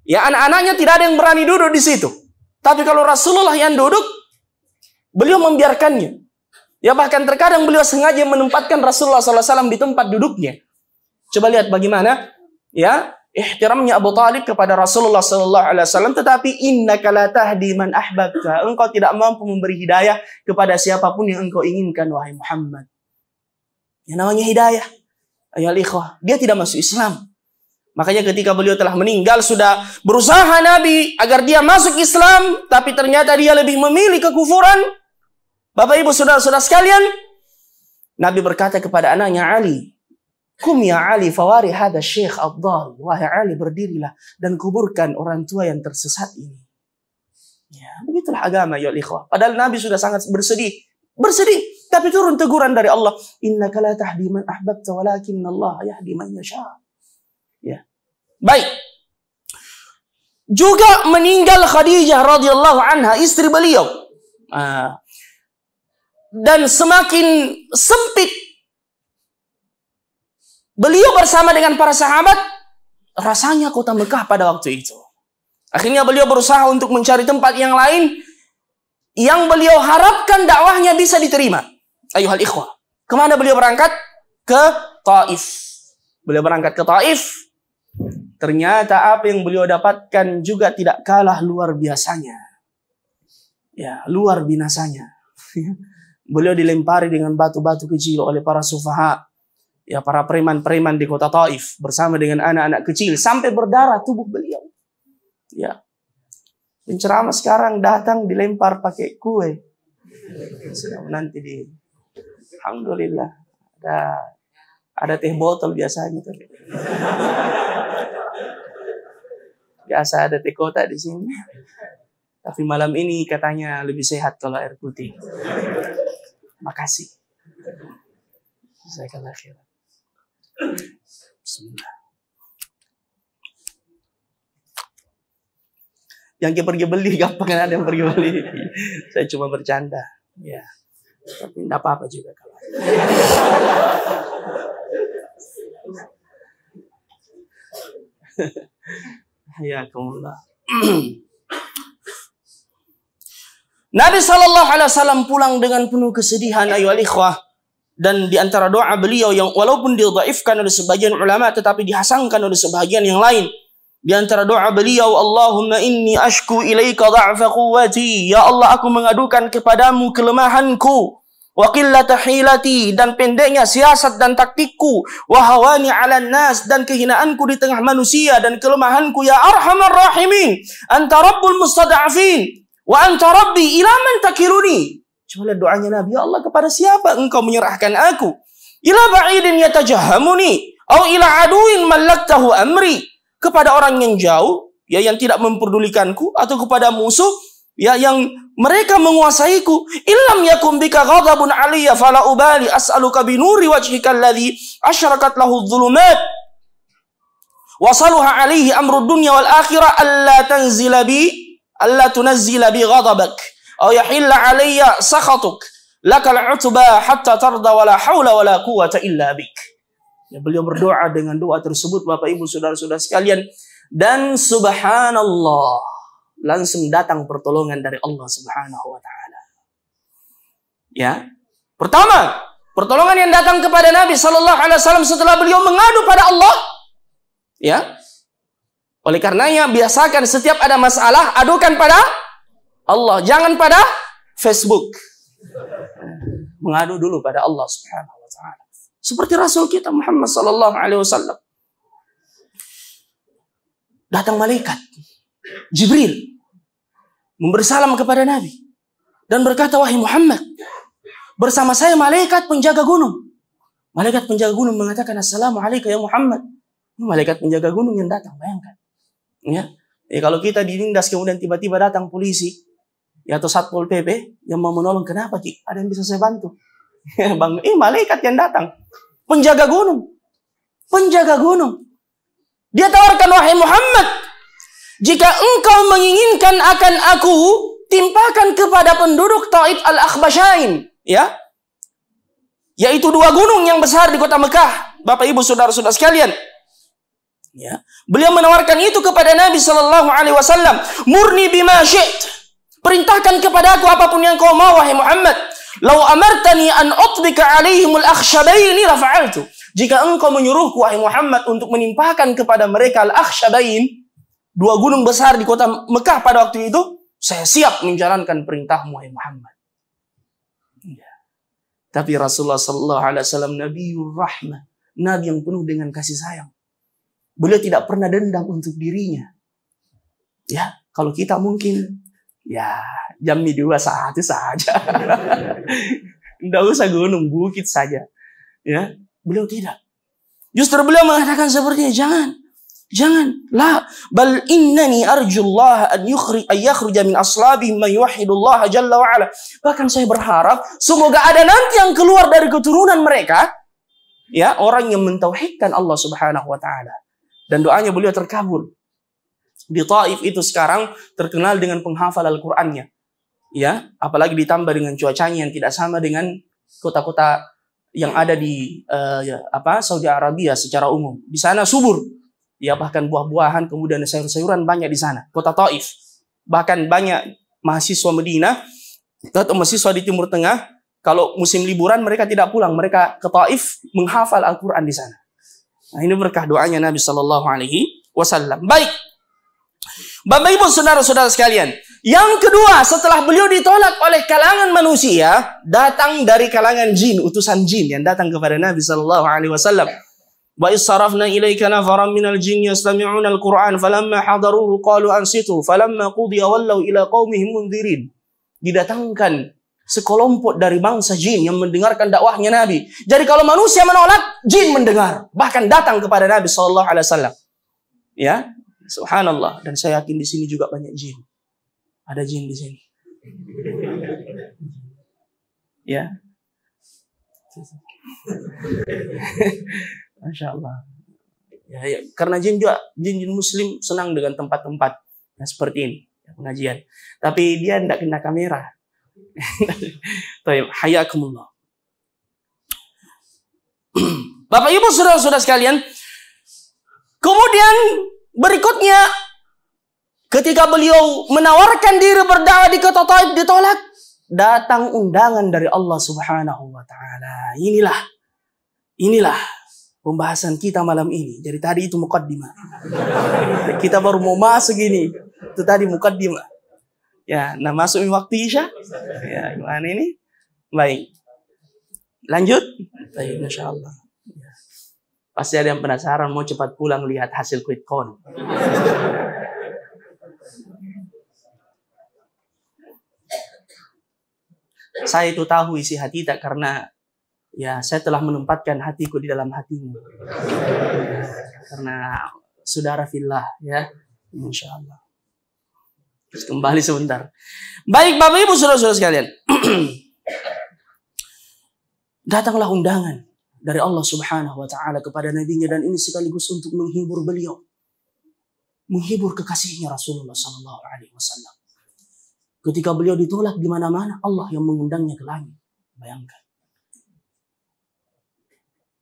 A: Ya, anak-anaknya tidak ada yang berani duduk di situ. Tapi kalau Rasulullah yang duduk, beliau membiarkannya. Ya, bahkan terkadang beliau sengaja menempatkan Rasulullah SAW di tempat duduknya. Coba lihat bagaimana ya ihtiramnya Abu Talib kepada Rasulullah SAW. Tetapi innaka la tahdi man ahbabta. Engkau tidak mampu memberi hidayah kepada siapapun yang engkau inginkan, wahai Muhammad. Yang namanya hidayah, ayol ikhwah, dia tidak masuk Islam. Makanya ketika beliau telah meninggal, sudah berusaha Nabi agar dia masuk Islam, tapi ternyata dia lebih memilih kekufuran. Bapak Ibu saudara-saudara sekalian, Nabi berkata kepada anaknya Ali, "Kum ya Ali fawari hadha syekh ad-dhal." Wahai Ali, berdirilah dan kuburkan orang tua yang tersesat ini. Ya, begitulah agama ya ikhwah. Padahal Nabi sudah sangat bersedih, tapi turun teguran dari Allah, "Innaka la tahdi man ahbabta walakinna Allah yahdi man yasha." Ya. Baik. Juga meninggal Khadijah radhiyallahu anha, istri beliau. Dan semakin sempit beliau bersama dengan para sahabat, rasanya kota Mekah pada waktu itu. Akhirnya beliau berusaha untuk mencari tempat yang lain yang beliau harapkan dakwahnya bisa diterima. Ayuhal ikhwah. Kemana beliau berangkat? Ke Taif. Beliau berangkat ke Taif. Ternyata apa yang beliau dapatkan juga tidak kalah luar biasanya. Ya, luar binasanya. Beliau dilempari dengan batu-batu kecil oleh para sufaha. Ya, para preman-preman di kota Taif bersama dengan anak-anak kecil sampai berdarah tubuh beliau. Ya. Penceramah sekarang datang dilempar pakai kue. Nanti alhamdulillah ada teh botol biasanya. Biasa ada teh kotak di sini. Tapi malam ini katanya lebih sehat kalau air putih. Makasih. Jazakallahu khairan. Bismillah. Yang pergi beli, gampang kan ada yang pergi beli. Saya cuma bercanda. Ya. Tapi tidak apa-apa juga kalau. Ya, kumullah. Nabi SAW pulang dengan penuh kesedihan, ayyuhal ikhwah. Dan di antara doa beliau yang walaupun didhaifkan oleh sebagian ulama, tetapi dihasankan oleh sebagian yang lain. Di antara doa beliau, Allahumma inni ashku ilaika dha'fa quwwati. Ya Allah, aku mengadukan kepadamu kelemahanku. Wa qillata hilati, dan pendeknya siasat dan taktikku. Wa hawani 'alan nas, dan kehinaanku di tengah manusia dan kelemahanku. Ya arhamar rahimin, anta rabbul mustada'afin. Wa anta rabbi ila man takiluni. Coba lihat doanya Nabi. Ya Allah, kepada siapa engkau menyerahkan aku? Ila ba'idin yatajahamuni. Au ila aduin mallaktahu amri. Kepada orang yang jauh, ya, yang tidak memperdulikanku, atau kepada musuh, ya, yang mereka menguasaiku. Illam yakum bika ghadabun aliyya fala ubali as'aluka binuri wajhika alladhi asyrakat lahu dhulumat wa saluha alaihi amru dunya wal akhirah alla tunazzila bi ghadabak aw yahilla alayya sakhatuk lakal utba hatta tarda wala haula wala quwwata illa bik. Ya, beliau berdoa dengan doa tersebut, Bapak Ibu saudara-saudara sekalian, dan subhanallah, langsung datang pertolongan dari Allah Subhanahu wa taala. Ya. Pertama, pertolongan yang datang kepada Nabi sallallahu alaihi wasallam setelah beliau mengadu pada Allah. Ya. Oleh karenanya biasakan setiap ada masalah adukan pada Allah, jangan pada Facebook. Mengadu dulu pada Allah Subhanahu wa taala. Seperti Rasul kita Muhammad sallallahu alaihi wasallam. Datang malaikat Jibril memberi salam kepada Nabi dan berkata, wahai Muhammad, bersama saya malaikat penjaga gunung. Malaikat penjaga gunung mengatakan, assalamualaikum ya Muhammad. Ini malaikat penjaga gunung yang datang, bayangkan. Ya, kalau kita dinindas kemudian tiba-tiba datang polisi, ya, atau Satpol PP yang mau menolong, kenapa Ki? Ada yang bisa saya bantu? Bang, malaikat yang datang, penjaga gunung, penjaga gunung. Dia tawarkan, wahai Muhammad, jika engkau menginginkan akan aku timpakan kepada penduduk Taif al-Akhbashain, ya, yaitu dua gunung yang besar di kota Mekah, Bapak Ibu saudara-saudara sekalian. Ya, beliau menawarkan itu kepada Nabi sallallahu alaihi wasallam. Murni bima syi'ta, perintahkan kepada aku apapun yang kau mau, wahai Muhammad. Lau amartani an utbika alaihimul akhshabaini la fa'altu. Jika engkau menyuruhku, wahai Muhammad, untuk menimpakan kepada mereka al-akhshabain, dua gunung besar di kota Mekah pada waktu itu, saya siap menjalankan perintahmu, wahai Muhammad. Ya. Tapi Rasulullah sallallahu alaihi wasallam Nabiur Rahmah, Nabi yang penuh dengan kasih sayang. Beliau tidak pernah dendam untuk dirinya. Ya, kalau kita mungkin, ya, jam 2 saat saja. Tidak usah gunung, bukit saja. Ya, beliau tidak. Justru beliau mengatakan seperti ini, jangan, la, bal innani arjullah an yakhruja min aslabihim man yuwahhidullah jalla wa ala. Bahkan saya berharap semoga ada nanti yang keluar dari keturunan mereka, ya, orang yang mentauhidkan Allah Subhanahu wa taala. Dan doanya beliau terkabul. Di Taif itu sekarang terkenal dengan penghafal Al-Qur'annya. Ya, apalagi ditambah dengan cuacanya yang tidak sama dengan kota-kota yang ada di Saudi Arabia secara umum. Di sana subur. Ya, bahkan buah-buahan, kemudian sayur-sayuran banyak di sana. Kota Taif. Bahkan banyak mahasiswa Madinah atau mahasiswa di Timur Tengah, kalau musim liburan mereka tidak pulang, mereka ke Taif menghafal Al-Qur'an di sana. Nah, ini berkah doanya Nabi sallallahu alaihi wasallam. Baik. Bapak Ibu saudara-saudara sekalian, yang kedua setelah beliau ditolak oleh kalangan manusia, datang dari kalangan jin, utusan jin yang datang kepada Nabi sallallahu alaihi wasallam. Wa isarafna ilaika nafaran minal jinni yastami'una al-Qur'an falamma hadaruhu qalu ansitu falamma qudiya wallaw ila qaumihim mundzirin. Didatangkan sekelompok dari bangsa jin yang mendengarkan dakwahnya Nabi. Jadi kalau manusia menolak, jin mendengar, bahkan datang kepada Nabi sallallahu alaihi wasallam. Ya, subhanallah. Dan saya yakin di sini juga banyak jin. Ada jin di sini. Ya. Masya Allah. Ya, karena jin juga, jin muslim senang dengan tempat-tempat yang seperti ini, pengajian. Tapi dia tidak kena kamera. Baik, hayakumullah. Bapak Ibu saudara-saudara sekalian, kemudian berikutnya ketika beliau menawarkan diri berdakwah di kota Taif ditolak, datang undangan dari Allah Subhanahu wa taala. Inilah pembahasan kita malam ini. Jadi tadi itu mukaddimah. Kita baru mau masuk ini. Itu tadi mukaddimah. Ya, nah masuk waktu Isya. Ya, gimana ini? Baik. Lanjut. Baik, insyaallah. Ya. Pasti ada yang penasaran mau cepat pulang lihat hasil quick count. Saya itu tahu isi hati tak karena ya saya telah menempatkan hatiku di dalam hatimu. Karena saudara fillah ya, insyaallah. Terus kembali sebentar. Baik Bapak Ibu saudara-saudara sekalian. Datanglah undangan dari Allah Subhanahu wa taala kepada nabinya dan ini sekaligus untuk menghibur beliau. Menghibur kekasihnya Rasulullah sallallahu alaihi wasallam. Ketika beliau ditolak di mana-mana, Allah yang mengundangnya ke langit. Bayangkan.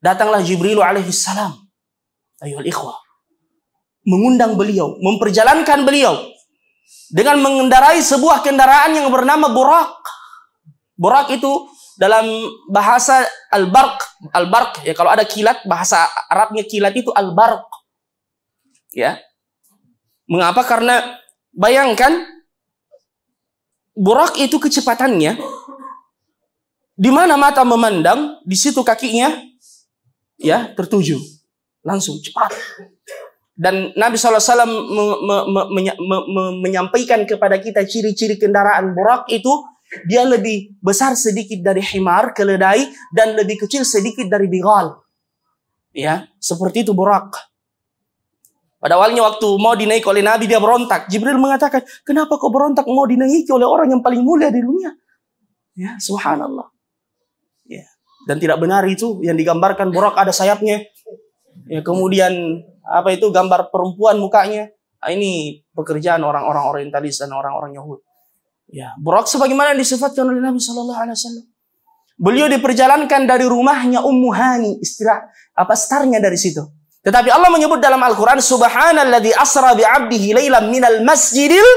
A: Datanglah Jibril alaihi salam. Ayuhal ikhwah. Mengundang beliau, memperjalankan beliau dengan mengendarai sebuah kendaraan yang bernama Burak. Burak itu dalam bahasa al-barq. Al-barq ya, kalau ada kilat, bahasa Arabnya kilat itu al-barq. Ya. Mengapa? Karena bayangkan Burak itu kecepatannya di mana mata memandang, di situ kakinya ya tertuju. Langsung cepat. Dan Nabi SAW menyampaikan kepada kita ciri-ciri kendaraan Burak itu, dia lebih besar sedikit dari himar, keledai, dan lebih kecil sedikit dari bighal. Ya, seperti itu Burak. Pada awalnya waktu mau dinaiki oleh Nabi, dia berontak. Jibril mengatakan, kenapa kau berontak mau dinaiki oleh orang yang paling mulia di dunia? Ya, subhanallah. Ya. Dan tidak benar itu yang digambarkan Burak ada sayapnya. Ya, kemudian apa itu gambar perempuan mukanya. Ini pekerjaan orang-orang orientalis dan orang-orang Yahudi. Ya, Burak sebagaimana disifatkan oleh Nabi sallallahu alaihi wasallam. Beliau diperjalankan dari rumahnya Ummu Hani, startnya dari situ. Tetapi Allah menyebut dalam Al-Qur'an subhanalladzi asra bi 'abdihi lailan minal masjidil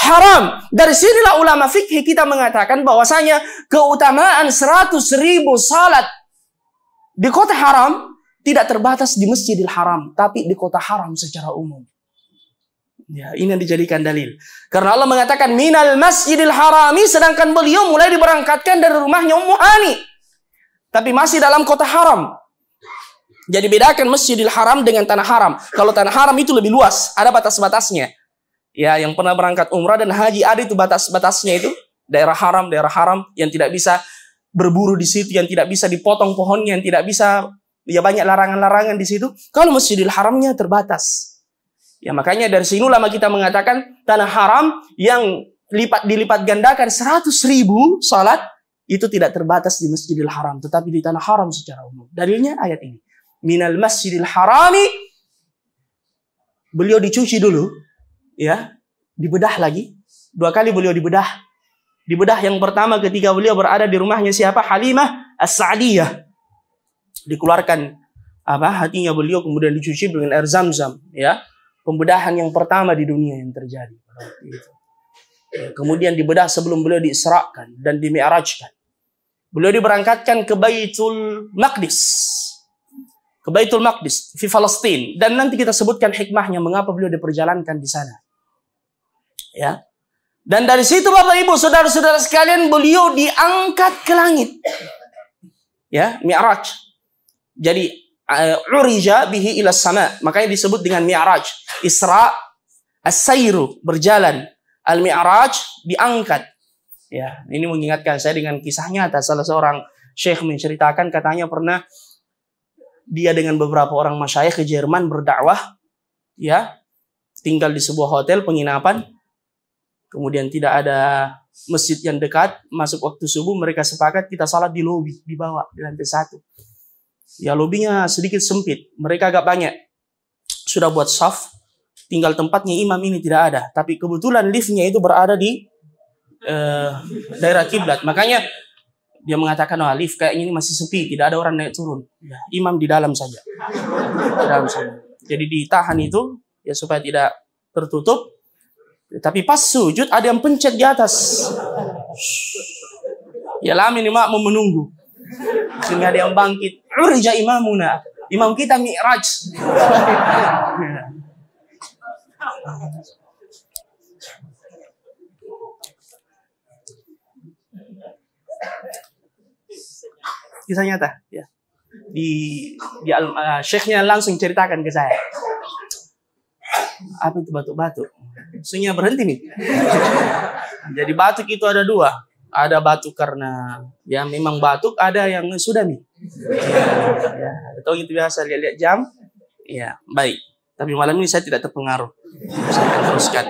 A: haram. Dari sinilah ulama fikih kita mengatakan bahwasanya keutamaan 100.000 salat di kota haram tidak terbatas di Masjidil Haram, tapi di kota haram secara umum. Ya, ini yang dijadikan dalil. Karena Allah mengatakan minal masjidil harami, sedangkan beliau mulai diberangkatkan dari rumahnya Ummu Hani. Tapi masih dalam kota haram. Jadi bedakan Masjidil Haram dengan tanah haram. Kalau tanah haram itu lebih luas, ada batas-batasnya. Ya, yang pernah berangkat umrah dan haji ada itu batas-batasnya itu. Daerah haram yang tidak bisa berburu di situ, yang tidak bisa dipotong pohonnya, yang tidak bisa, ya banyak larangan-larangan di situ. Kalau Masjidil Haramnya terbatas. Ya, makanya dari sini ulama kita mengatakan tanah haram yang dilipat gandakan 100.000 salat itu tidak terbatas di Masjidil Haram, tetapi di tanah haram secara umum. Dalilnya ayat ini. Minal Masjidil Harami, beliau dicuci dulu, ya, dibedah lagi. 2 kali beliau dibedah. Dibedah yang pertama ketika beliau berada di rumahnya siapa? Halimah As-Sa'diyah. Dikeluarkan hatinya beliau, kemudian dicuci dengan air Zam-Zam, ya. Pembedahan yang pertama di dunia yang terjadi pada waktu itu. Ya, kemudian dibedah sebelum beliau diisrakan dan dimi'rajkan. Beliau diberangkatkan ke Baitul Maqdis. Ke Baitul Maqdis di Palestina, dan nanti kita sebutkan hikmahnya mengapa beliau diperjalankan di sana. Ya. Dan dari situ Bapak Ibu, saudara-saudara sekalian, beliau diangkat ke langit. Ya, Mi'raj. Jadi urija bihi ila sama. Makanya disebut dengan mi'raj. Isra, as-sayru, berjalan. Al-mi'raj, diangkat. Ya, ini mengingatkan saya dengan kisah nyata. Salah seorang syekh menceritakan, katanya pernah dia dengan beberapa orang masyayikh ke Jerman berdakwah, ya, tinggal di sebuah hotel penginapan. Kemudian tidak ada masjid yang dekat. Masuk waktu subuh, mereka sepakat kita salat di lobi, di bawah, di lantai 1. Ya, lobinya sedikit sempit. Mereka agak banyak. Sudah buat saf. Tinggal tempatnya imam ini tidak ada. Tapi kebetulan liftnya itu berada di daerah kiblat. Makanya dia mengatakan, wah, lift kayaknya ini masih sepi. Tidak ada orang naik turun. Ya, imam di dalam saja. Di dalam saja. Jadi ditahan itu, ya, supaya tidak tertutup. Tapi pas sujud ada yang pencet di atas. Ya, lama ini mak mau menunggu. Sehingga ada yang bangkit. Urja imamuna. Imam kita mi'raj. Kisah nyata, ya. Syekhnya langsung ceritakan ke saya. Apa itu batuk-batuk? Maksudnya berhenti nih. Jadi batuk itu ada 2. Ada batuk karena ya memang batuk, ada yang sudah nih. Ya, atau itu biasa lihat-lihat jam. Ya, baik. Tapi malam ini saya tidak terpengaruh. Saya teruskan.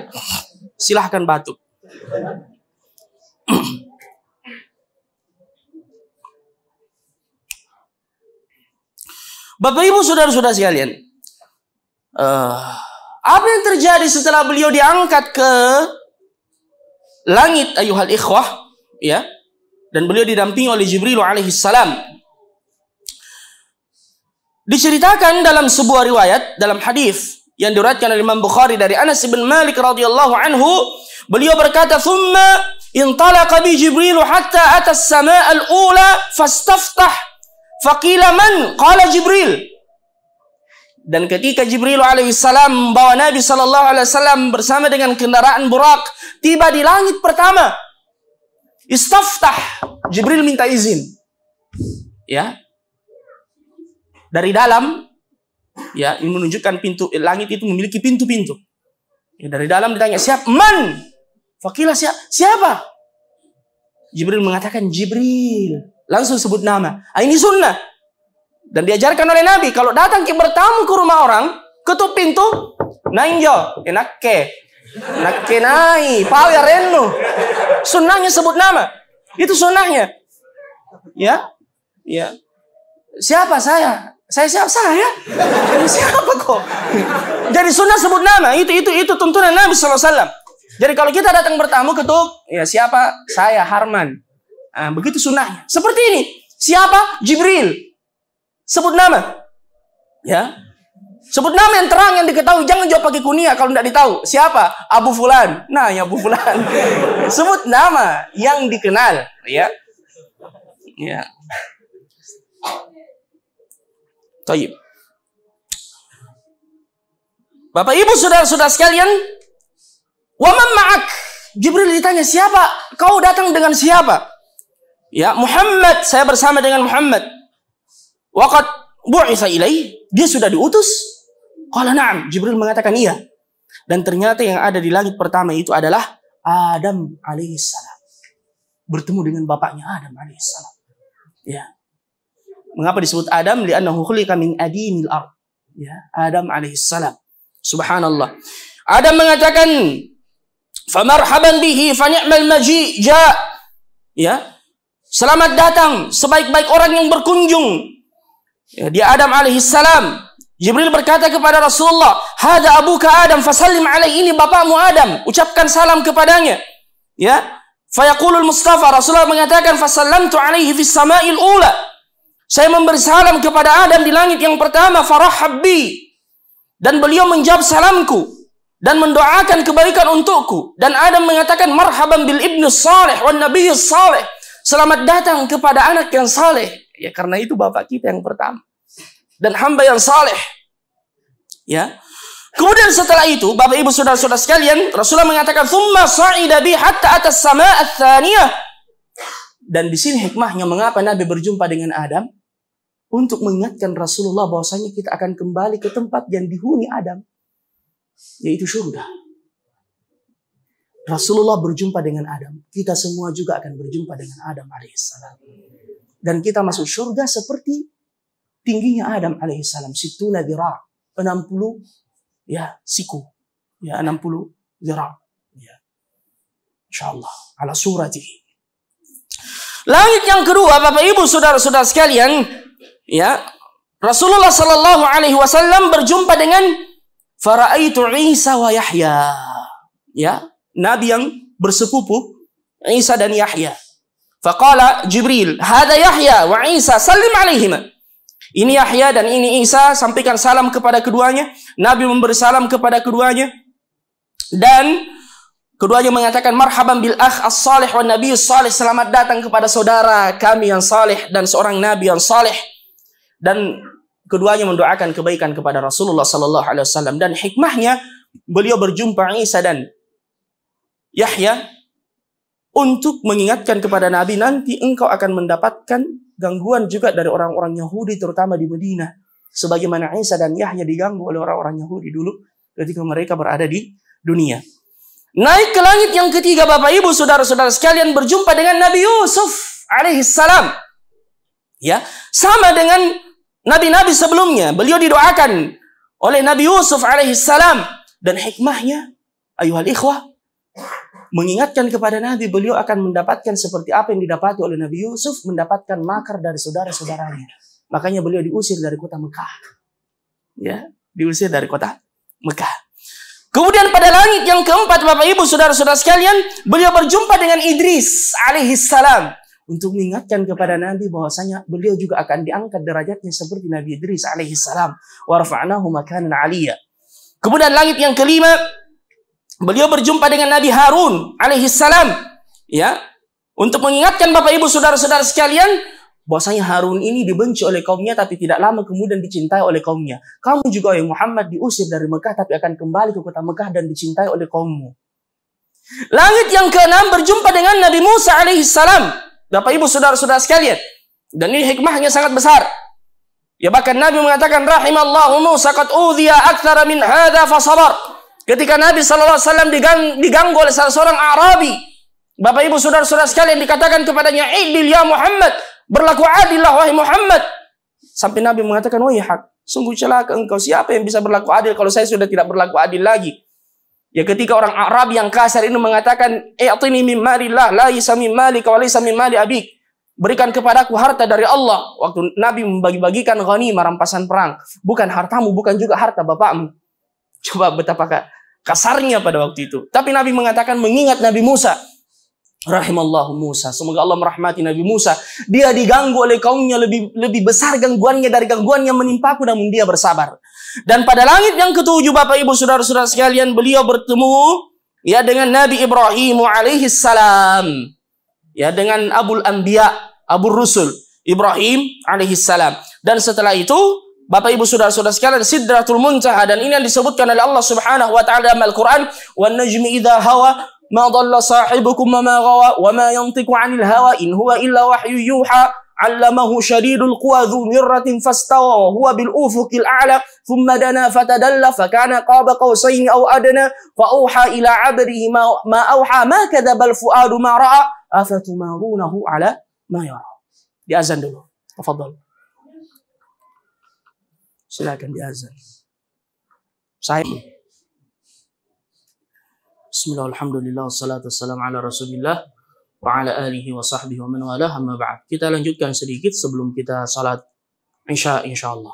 A: Silahkan batuk. Bapak Ibu saudara-saudara sekalian, apa yang terjadi setelah beliau diangkat ke langit, ayuhal ikhwah, ya, dan beliau didampingi oleh Jibril alaihi salam. Diceritakan dalam sebuah riwayat, dalam hadis yang diriwayatkan oleh Imam Bukhari dari Anas bin Malik radhiyallahu anhu, beliau berkata, "Tsumma intalaqa bi Jibril hatta ata as-samaa al-ula fastaftah." Faqila man? Qala Jibril. Dan ketika Jibril alaihissalam membawa Nabi sallallahu alaihi wasallam bersama dengan kendaraan burak tiba di langit pertama, istaftah, Jibril minta izin. Ya. Dari dalam, ya, ini menunjukkan pintu langit itu memiliki pintu-pintu. Ya, dari dalam ditanya, "Siapa? Man?" Faqila, siapa? Jibril mengatakan, "Jibril." Langsung sebut nama. Ini sunnah. Dan diajarkan oleh Nabi. Kalau datang bertamu ke rumah orang, ketuk pintu. Nainjo. Enakke. Enakke nai. Pau ya renu. Sunnahnya sebut nama. Itu sunnahnya. Ya. Ya. Siapa saya? Saya siapa? Saya? Siapa kok? Jadi sunnah sebut nama. Itu tuntunan Nabi SAW. Jadi kalau kita datang bertamu, ketuk. Ya, siapa? Saya Harman. Nah, begitu sunnahnya. Seperti ini. Siapa? Jibril. Sebut nama. Ya. Sebut nama yang terang, yang diketahui. Jangan jawab pakai kunyah kalau tidak ditahu. Siapa? Abu Fulan. Nah, ya Abu Fulan. Sebut nama yang dikenal. Ya. Ya. Taib. Bapak Ibu saudara-saudara sekalian. Wa man ma'ak? Jibril ditanya, siapa? Kau datang dengan siapa? Ya, Muhammad, saya bersama dengan Muhammad. Waqad bu'itsa ilaih, dia sudah diutus. Qala na'am, Jibril mengatakan iya. Dan ternyata yang ada di langit pertama itu adalah Adam alaihissalam. Bertemu dengan bapaknya Adam alaihissalam. Ya. Mengapa disebut Adam? Li'annahu khuliqa min adinil ard. Ya, Adam alaihissalam. Subhanallah. Adam mengatakan, "Famarhaban bihi fa ni'mal maji' ja." Ya. Selamat datang, sebaik-baik orang yang berkunjung. Ya, dia Adam alaihissalam. Jibril berkata kepada Rasulullah, "Hada abuka Adam, fasallim alaihi." Ini bapakmu Adam, ucapkan salam kepadanya. Ya. Fayaqulul Mustafa, Rasulullah mengatakan, "Fasallamtu alaihi fis sama'il ula." Saya memberi salam kepada Adam di langit yang pertama, farahhab bi. Dan beliau menjawab salamku dan mendoakan kebaikan untukku. Dan Adam mengatakan, "Marhaban bil ibnu salih wan nabiyyus salih." Selamat datang kepada anak yang saleh. Ya, karena itu bapak kita yang pertama. Dan hamba yang saleh. Ya. Kemudian setelah itu, Bapak Ibu saudara-saudara sekalian, Rasulullah mengatakan, "Tsumma sa'ida bi hatta atas samaa ats-tsaniyah." Dan di sini hikmahnya mengapa Nabi berjumpa dengan Adam. untuk mengingatkan Rasulullah bahwasanya kita akan kembali ke tempat yang dihuni Adam, yaitu surga. Rasulullah berjumpa dengan Adam. Kita semua juga akan berjumpa dengan Adam alaihissalam. Dan kita masuk surga seperti tingginya Adam alaihissalam. Situna dhira'. 60 siku. 60 dhira'. InsyaAllah. Ala suratihi. Langit yang kedua, Bapak Ibu saudara-saudara sekalian, Rasulullah sallallahu alaihi wasallam berjumpa dengan faraitu Isa wa Yahya. Nabi yang bersepupu Isa dan Yahya. Faqala Jibril, "Hada Yahya wa Isa, sallim alaihima." Ini Yahya dan ini Isa, sampaikan salam kepada keduanya. Nabi memberi salam kepada keduanya. Dan keduanya mengatakan, "Marhaban bil akh as-salih wa nabiy as-salih." Selamat datang kepada saudara kami yang saleh dan seorang nabi yang saleh. Dan keduanya mendoakan kebaikan kepada Rasulullah sallallahu alaihi wasallam. Dan hikmahnya beliau berjumpa Isa dan Yahya untuk mengingatkan kepada Nabi, nanti engkau akan mendapatkan gangguan juga dari orang-orang Yahudi, terutama di Madinah. Sebagaimana Isa dan Yahya diganggu oleh orang-orang Yahudi dulu ketika mereka berada di dunia. Naik ke langit yang ketiga, Bapak Ibu saudara-saudara sekalian, berjumpa dengan Nabi Yusuf alaihissalam. Sama dengan nabi-nabi sebelumnya, beliau didoakan oleh Nabi Yusuf alaihissalam. Dan hikmahnya, ayuhal ikhwah, mengingatkan kepada Nabi, beliau akan mendapatkan seperti apa yang didapati oleh Nabi Yusuf, mendapatkan makar dari saudara-saudaranya. Makanya beliau diusir dari kota Mekah. Diusir dari kota Mekah. Kemudian pada langit yang keempat, Bapak Ibu saudara-saudara sekalian, beliau berjumpa dengan Idris alaihissalam untuk mengingatkan kepada Nabi bahwasanya beliau juga akan diangkat derajatnya seperti Nabi Idris alaihissalam. Wa rafa'nahu makanan 'aliyya. Kemudian langit yang kelima, beliau berjumpa dengan Nabi Harun alaihissalam, untuk mengingatkan Bapak Ibu saudara-saudara sekalian bahwasanya Harun ini dibenci oleh kaumnya, tapi tidak lama kemudian dicintai oleh kaumnya. Kamu juga, ya Muhammad, diusir dari Mekah, tapi akan kembali ke kota Mekah dan dicintai oleh kaummu. Langit yang keenam berjumpa dengan Nabi Musa alaihissalam, Bapak Ibu saudara-saudara sekalian, dan ini hikmahnya sangat besar. Bahkan Nabi mengatakan, rahimallahu Musa qad udhiya aktsara min hadza fasabar. Ketika Nabi SAW diganggu oleh salah seorang Arabi, Bapak Ibu saudara-saudara sekalian, dikatakan kepadanya, "Idil ya Muhammad, berlaku adillah wahai Muhammad." Sampai Nabi mengatakan, "Wahai, sungguh celaka engkau, siapa yang bisa berlaku adil kalau saya sudah tidak berlaku adil lagi?" Ketika orang Arabi yang kasar ini mengatakan, "I'tini min malillah, la yasa min malika wa laysa min mali abik." Berikan kepadaku harta dari Allah. Waktu Nabi membagi-bagikan ghanimah, rampasan perang, bukan hartamu, bukan juga harta bapakmu. Coba betapa kasarnya pada waktu itu. Tapi Nabi mengatakan, mengingat Nabi Musa. Rahimallahu Musa. Semoga Allah merahmati Nabi Musa. Dia diganggu oleh kaumnya lebih besar gangguannya dari gangguan yang menimpaku, namun dia bersabar. Dan pada langit yang ketujuh, Bapak Ibu saudara-saudara sekalian, beliau bertemu dengan Nabi Ibrahim alaihissalam. Dengan Abul Anbiya, Abul Rusul, Ibrahim alaihissalam. Dan setelah itu, Bapak Ibu saudara-saudara sekalian, Sidratul Muntaha, dan ini yang disebutkan oleh Allah Subhanahu wa taala dalam Al-Qur'an, "Wan najmi idza hawa ma dhalla sahibukum wa ma ghawa wa ma yantiqu 'anil hawa in huwa illa wahyu yuha 'allamahu shadidul quwa dzu mirratin fastawa wa huwa bil ufuqil a'la thumma dana fatadalla fa kana qaba qausaini aw adna fa auha ila 'abdihi ma auha ma kadzabal fuadu ma ra'a afatumarunahu 'ala ma yara." Di azan dulu. Tafadhal. Silakan diazan. Saya. Bismillah, alhamdulillah, wassalatu wassalamu ala rasulillah wa ala alihi wa sahbihi wa man walah, amma ba'd. Kita lanjutkan sedikit sebelum kita salat Isya insyaallah.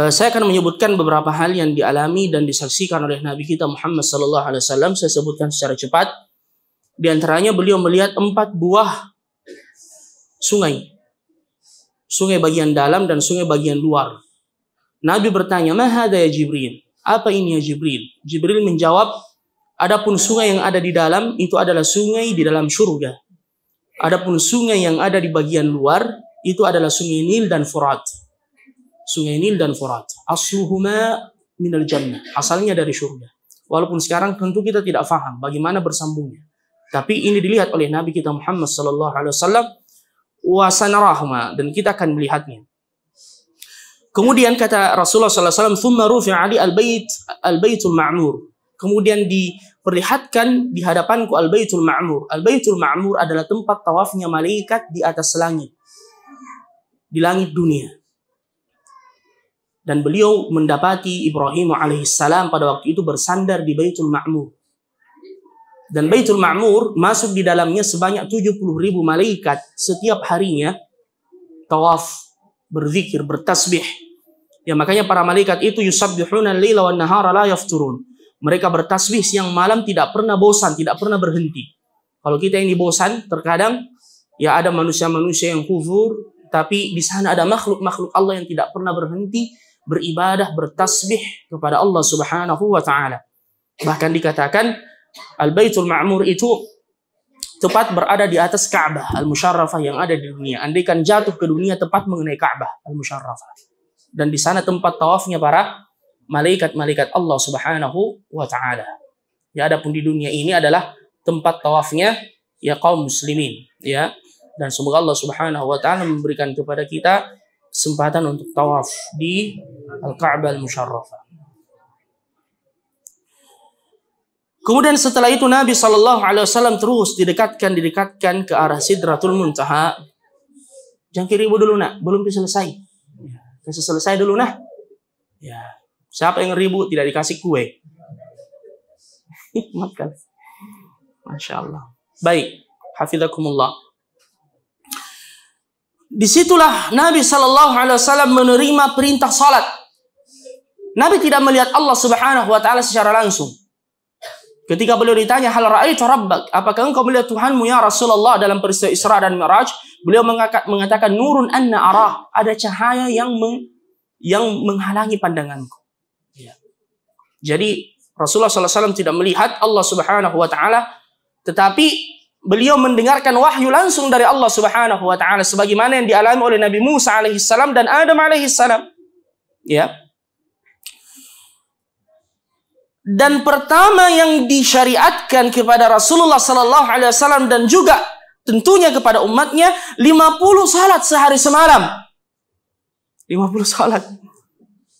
A: Saya akan menyebutkan beberapa hal yang dialami dan disaksikan oleh Nabi kita Muhammad sallallahu alaihi wasallam. Saya sebutkan secara cepat. Di antaranya beliau melihat 4 buah sungai. Sungai bagian dalam dan sungai bagian luar. Nabi bertanya, "Ma hadza ya Jibril?" Apa ini ya Jibril? Jibril menjawab, "Adapun sungai yang ada di dalam itu adalah sungai di dalam surga. Adapun sungai yang ada di bagian luar itu adalah sungai Nil dan Furat." Sungai Nil dan Furat. Asluhuma minal jannah. Asalnya dari surga. Walaupun sekarang tentu kita tidak paham bagaimana bersambungnya. Tapi ini dilihat oleh Nabi kita Muhammad sallallahu alaihi wasallam. wa sanarahuma, dan kita akan melihatnya. Kemudian kata Rasulullah SAW, "Tsumma rufi'a ali al-baitul ma'mur." Kemudian diperlihatkan di hadapanku al-baitul ma'mur. Al-baitul ma'mur adalah tempat tawafnya malaikat di atas langit, di langit dunia. Dan beliau mendapati Ibrahim alaihissalam pada waktu itu bersandar di Baitul Ma'mur. Dan Baitul Ma'mur masuk di dalamnya sebanyak 70.000 malaikat setiap harinya tawaf, berzikir, bertasbih. Ya, makanya para malaikat itu yusabbihuna al-laila wan nahara la yafturun. Mereka bertasbih siang malam, tidak pernah bosan, tidak pernah berhenti. Kalau kita ini bosan, terkadang ya ada manusia-manusia yang kufur, tapi di sana ada makhluk-makhluk Allah yang tidak pernah berhenti beribadah, bertasbih kepada Allah Subhanahu wa taala. Bahkan dikatakan Al-Baitul Ma'mur itu tepat berada di atas Ka'bah Al-Musyarrafah yang ada di dunia. Andaikan jatuh ke dunia tepat mengenai Ka'bah Al-Musyarrafah. Dan di sana tempat tawafnya para malaikat-malaikat Allah Subhanahu wa taala. Ya, adapun di dunia ini adalah tempat tawafnya ya kaum muslimin, ya. Dan semoga Allah Subhanahu wa taala memberikan kepada kita kesempatan untuk tawaf di Al-Ka'bah Al-Musyarrafah. Kemudian setelah itu Nabi SAW terus didekatkan ke arah Sidratul Muntaha. Jangan ribut dulu nak, belum selesai. Kasih selesai dulu nah. Ya, siapa yang ribut tidak dikasih kue. Makan. Masya Allah. Baik, hafizakumullah. Disitulah Nabi SAW menerima perintah salat. Nabi tidak melihat Allah Subhanahu wa taala secara langsung. Ketika beliau ditanya, "Hal ra'aita rabbak?" Apakah engkau melihat Tuhanmu ya Rasulullah dalam peristiwa Isra dan Mi'raj? Beliau mengatakan, "Nurun anna arah." Ada cahaya yang menghalangi pandanganku. Ya. Jadi Rasulullah SAW tidak melihat Allah Subhanahu wa taala, tetapi beliau mendengarkan wahyu langsung dari Allah Subhanahu wa taala sebagaimana yang dialami oleh Nabi Musa alaihissalam dan Adam alaihissalam. Ya. Dan pertama yang disyariatkan kepada Rasulullah sallallahu alaihi wasallam dan juga tentunya kepada umatnya 50 salat sehari semalam. 50 salat.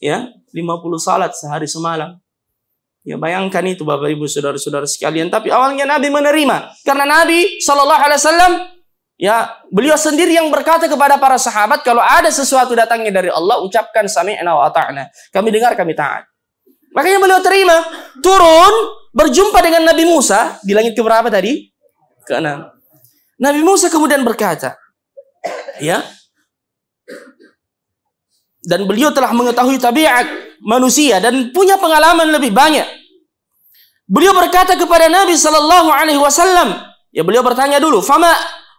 A: Ya, 50 salat sehari semalam. Ya, bayangkan itu Bapak Ibu saudara-saudara sekalian. Tapi awalnya Nabi menerima. Karena Nabi SAW, ya, beliau sendiri yang berkata kepada para sahabat, kalau ada sesuatu datangnya dari Allah, ucapkan sami'na wa ata'na. Kami dengar, kami taat. Makanya beliau terima. Turun, berjumpa dengan Nabi Musa. Di langit keberapa tadi? Ke-6. Nabi Musa kemudian berkata, ya, dan beliau telah mengetahui tabiat manusia dan punya pengalaman lebih banyak. Beliau berkata kepada Nabi sallallahu alaihi wasallam, ya, beliau bertanya dulu, "Fama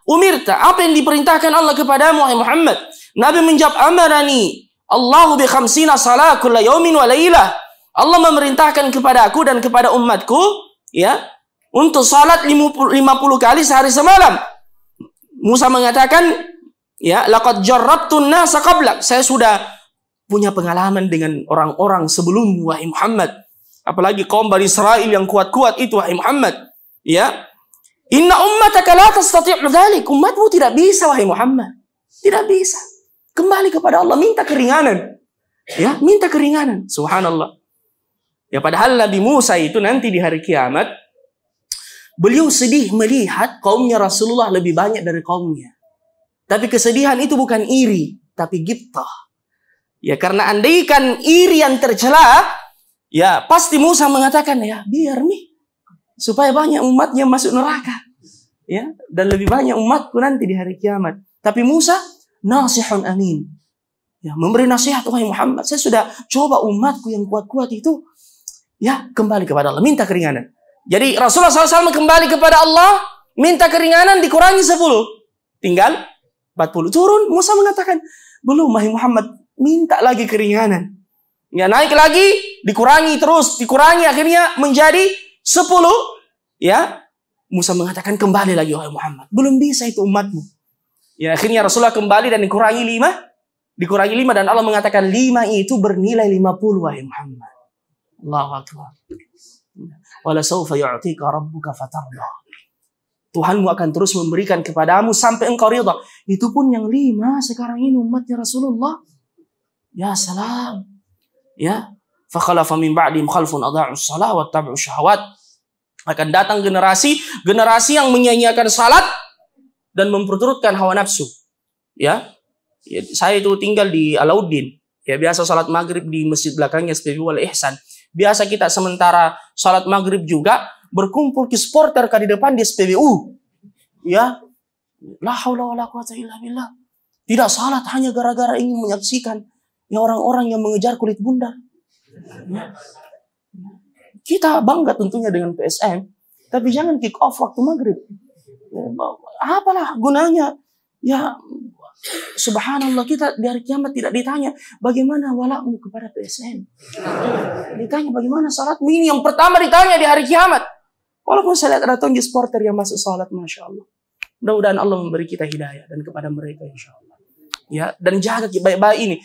A: umirta?" Apa yang diperintahkan Allah kepadamu wahai Muhammad? Nabi menjawab, "Amarani Allahu bi khamsina salat kulla yaumin wa lailah." Allah memerintahkan kepada aku dan kepada umatku, ya, untuk salat 50 kali sehari semalam. Musa mengatakan, ya, laqad jarrabtun nasa qablak. Saya sudah punya pengalaman dengan orang-orang sebelum wahai Muhammad. Apalagi kaum Bani Israel yang kuat-kuat itu wahai Muhammad. Ya. Inna ummataka la tastati'u dzalik. Umatmu tidak bisa wahai Muhammad. Tidak bisa. Kembali kepada Allah, minta keringanan. Ya, minta keringanan. Subhanallah. Ya, padahal Nabi Musa itu nanti di hari kiamat beliau sedih melihat kaumnya Rasulullah lebih banyak dari kaumnya. Tapi kesedihan itu bukan iri, tapi ghibtah. Ya, karena andaikan iri yang tercela, ya pasti Musa mengatakan, ya biar nih supaya banyak umatnya masuk neraka. Ya, dan lebih banyak umatku nanti di hari kiamat. Tapi Musa nasihun amin. Ya, memberi nasihat, wahai Muhammad, saya sudah coba umatku yang kuat-kuat itu, ya, kembali kepada Allah, minta keringanan. Jadi Rasulullah SAW kembali kepada Allah, minta keringanan, dikurangi 10. Tinggal 40. Turun, Musa mengatakan, belum wahai Muhammad, minta lagi keringanan. Ya, naik lagi, dikurangi terus, dikurangi, akhirnya menjadi 10. Ya, Musa mengatakan, kembali lagi wahai Muhammad. Belum bisa itu umatmu. Ya, akhirnya Rasulullah kembali dan dikurangi 5. Dikurangi 5 dan Allah mengatakan 5 itu bernilai 50 wahai Muhammad. Allahu Akbar. Wala sawfa yu'tika rabbuka fatarda. Tuhanmu akan terus memberikan kepadamu sampai engkau ridha. Itu pun yang 5 sekarang ini umatnya Rasulullah. Ya salam. Ya. Fakhalafa min ba'dihim khalfun adha'us shalah wattaba'us syahawat. Akan datang generasi yang menyia-nyiakan salat dan memperturutkan hawa nafsu. Ya. Saya itu tinggal di Alauddin. Ya, biasa salat maghrib di masjid belakangnya SPBU Al Ihsan. Biasa kita sementara salat maghrib juga berkumpul ke supporter di depan di SPBU. Ya. La haula wala quwata illa billah. Tidak salat hanya gara-gara ingin menyaksikan ya orang-orang yang mengejar kulit bundar. Ya. Kita bangga tentunya dengan PSM, tapi jangan kick off waktu maghrib. Ya, apalah gunanya? Ya, subhanallah, kita di hari kiamat tidak ditanya bagaimana walakmu kepada PSM. Ditanya bagaimana salatmu. Ini yang pertama ditanya di hari kiamat. Walaupun saya lihat ada tonji supporter yang masuk salat, Masya Allah. Mudah-mudahan Allah memberi kita hidayah dan kepada mereka insya Allah. Ya, dan jaga baik-baik ini.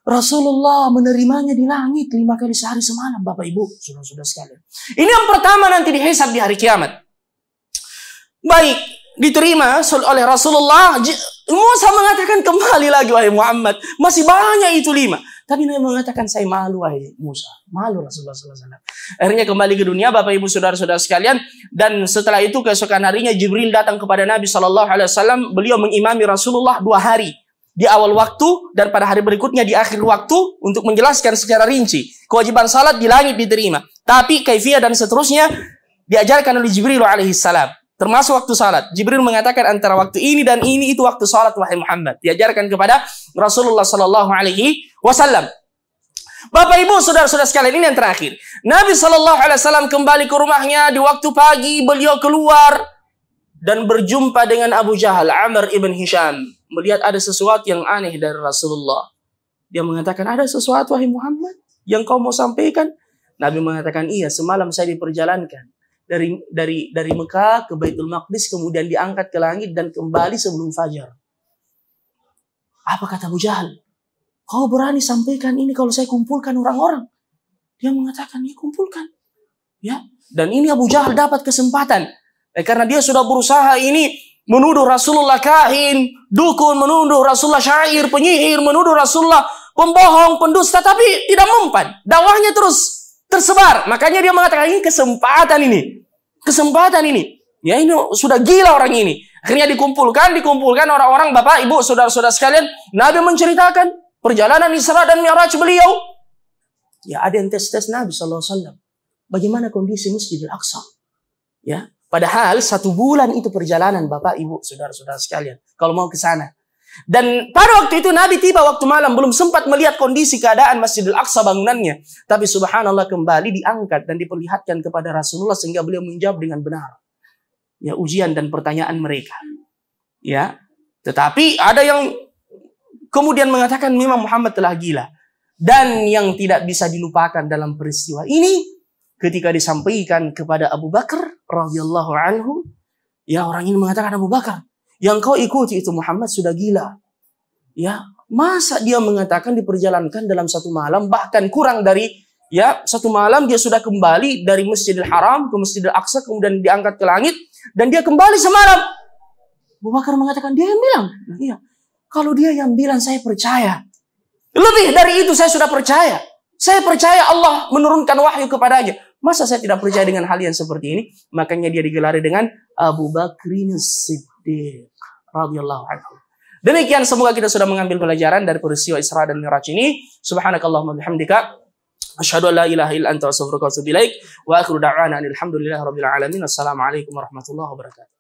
A: Rasulullah menerimanya di langit 5 kali sehari semalam, Bapak Ibu, saudara-saudara sekalian. Ini yang pertama nanti dihisab di hari kiamat. Baik, diterima oleh Rasulullah. Musa mengatakan kembali lagi wahai Muhammad. Masih banyak itu 5. Tapi Nabi mengatakan saya malu wahai Musa. Malu Rasulullah SAW. Akhirnya kembali ke dunia Bapak Ibu saudara-saudara sekalian. Dan setelah itu keesokan harinya Jibril datang kepada Nabi SAW. Beliau mengimami Rasulullah 2 hari. Di awal waktu dan pada hari berikutnya di akhir waktu. Untuk menjelaskan secara rinci. Kewajiban salat di langit diterima. Tapi kaifiyah dan seterusnya diajarkan oleh Jibril alaihissalam. Termasuk waktu salat. Jibril mengatakan antara waktu ini dan ini itu waktu salat wahai Muhammad. Diajarkan kepada Rasulullah sallallahu alaihi wasallam. Bapak Ibu saudara-saudara sekalian, ini yang terakhir. Nabi sallallahu alaihi wasallam kembali ke rumahnya di waktu pagi, beliau keluar dan berjumpa dengan Abu Jahal, Amr ibn Hisham. Melihat ada sesuatu yang aneh dari Rasulullah. Dia mengatakan, ada sesuatu wahai Muhammad yang kau mau sampaikan? Nabi mengatakan, iya, semalam saya diperjalankan dari Mekah ke Baitul Maqdis, kemudian diangkat ke langit dan kembali sebelum fajar. Apa kata Abu Jahal? Kau berani sampaikan ini kalau saya kumpulkan orang-orang? Dia mengatakan, ya kumpulkan. Ya. Dan ini Abu Jahal dapat kesempatan. Karena dia sudah berusaha ini menuduh Rasulullah kahin, dukun, menuduh Rasulullah syair, penyihir, menuduh Rasulullah pembohong, pendusta, tapi tidak mempan. Dakwahnya terus tersebar. Makanya dia mengatakan ini kesempatan ini. Kesempatan ini. Ya, ini sudah gila orang ini. Akhirnya dikumpulkan orang-orang, Bapak, Ibu, saudara-saudara sekalian. Nabi menceritakan perjalanan Isra dan Mi'raj beliau. Ya, ada yang tes Nabi SAW. Bagaimana kondisi Masjidil Aqsa? Ya, padahal 1 bulan itu perjalanan, Bapak, Ibu, saudara-saudara sekalian. Kalau mau ke sana. Dan pada waktu itu Nabi tiba waktu malam, belum sempat melihat kondisi keadaan Masjidil Aqsa bangunannya. Tapi subhanallah kembali diangkat dan diperlihatkan kepada Rasulullah sehingga beliau menjawab dengan benar. Ya, ujian dan pertanyaan mereka. Ya, tetapi ada yang kemudian mengatakan memang Muhammad telah gila. Dan yang tidak bisa dilupakan dalam peristiwa ini ketika disampaikan kepada Abu Bakar radhiyallahu anhu, ya, orang ini mengatakan, Abu Bakar, yang kau ikuti itu Muhammad sudah gila. Ya, masa dia mengatakan diperjalankan dalam 1 malam, bahkan kurang dari 1 malam dia sudah kembali dari Masjidil Haram ke Masjidil Aqsa, kemudian diangkat ke langit dan dia kembali semalam. Abu Bakar mengatakan, dia yang bilang. Nah, iya. Kalau dia yang bilang saya percaya. Lebih dari itu saya sudah percaya. Saya percaya Allah menurunkan wahyu kepadanya. Masa saya tidak percaya dengan hal yang seperti ini? Makanya dia digelari dengan Abu Bakrin Siddiq radhiyallahu anhu. Demikian, semoga kita sudah mengambil pelajaran dari peristiwa Isra dan Mi'raj ini. Subhanakallahumma bihamdika asyhadu an la ilaha illa anta astaghfiruka wa atubu ilaik. Wa akhiru da'wana alhamdulillahi rabbil alamin. Assalamualaikum warahmatullahi wabarakatuh.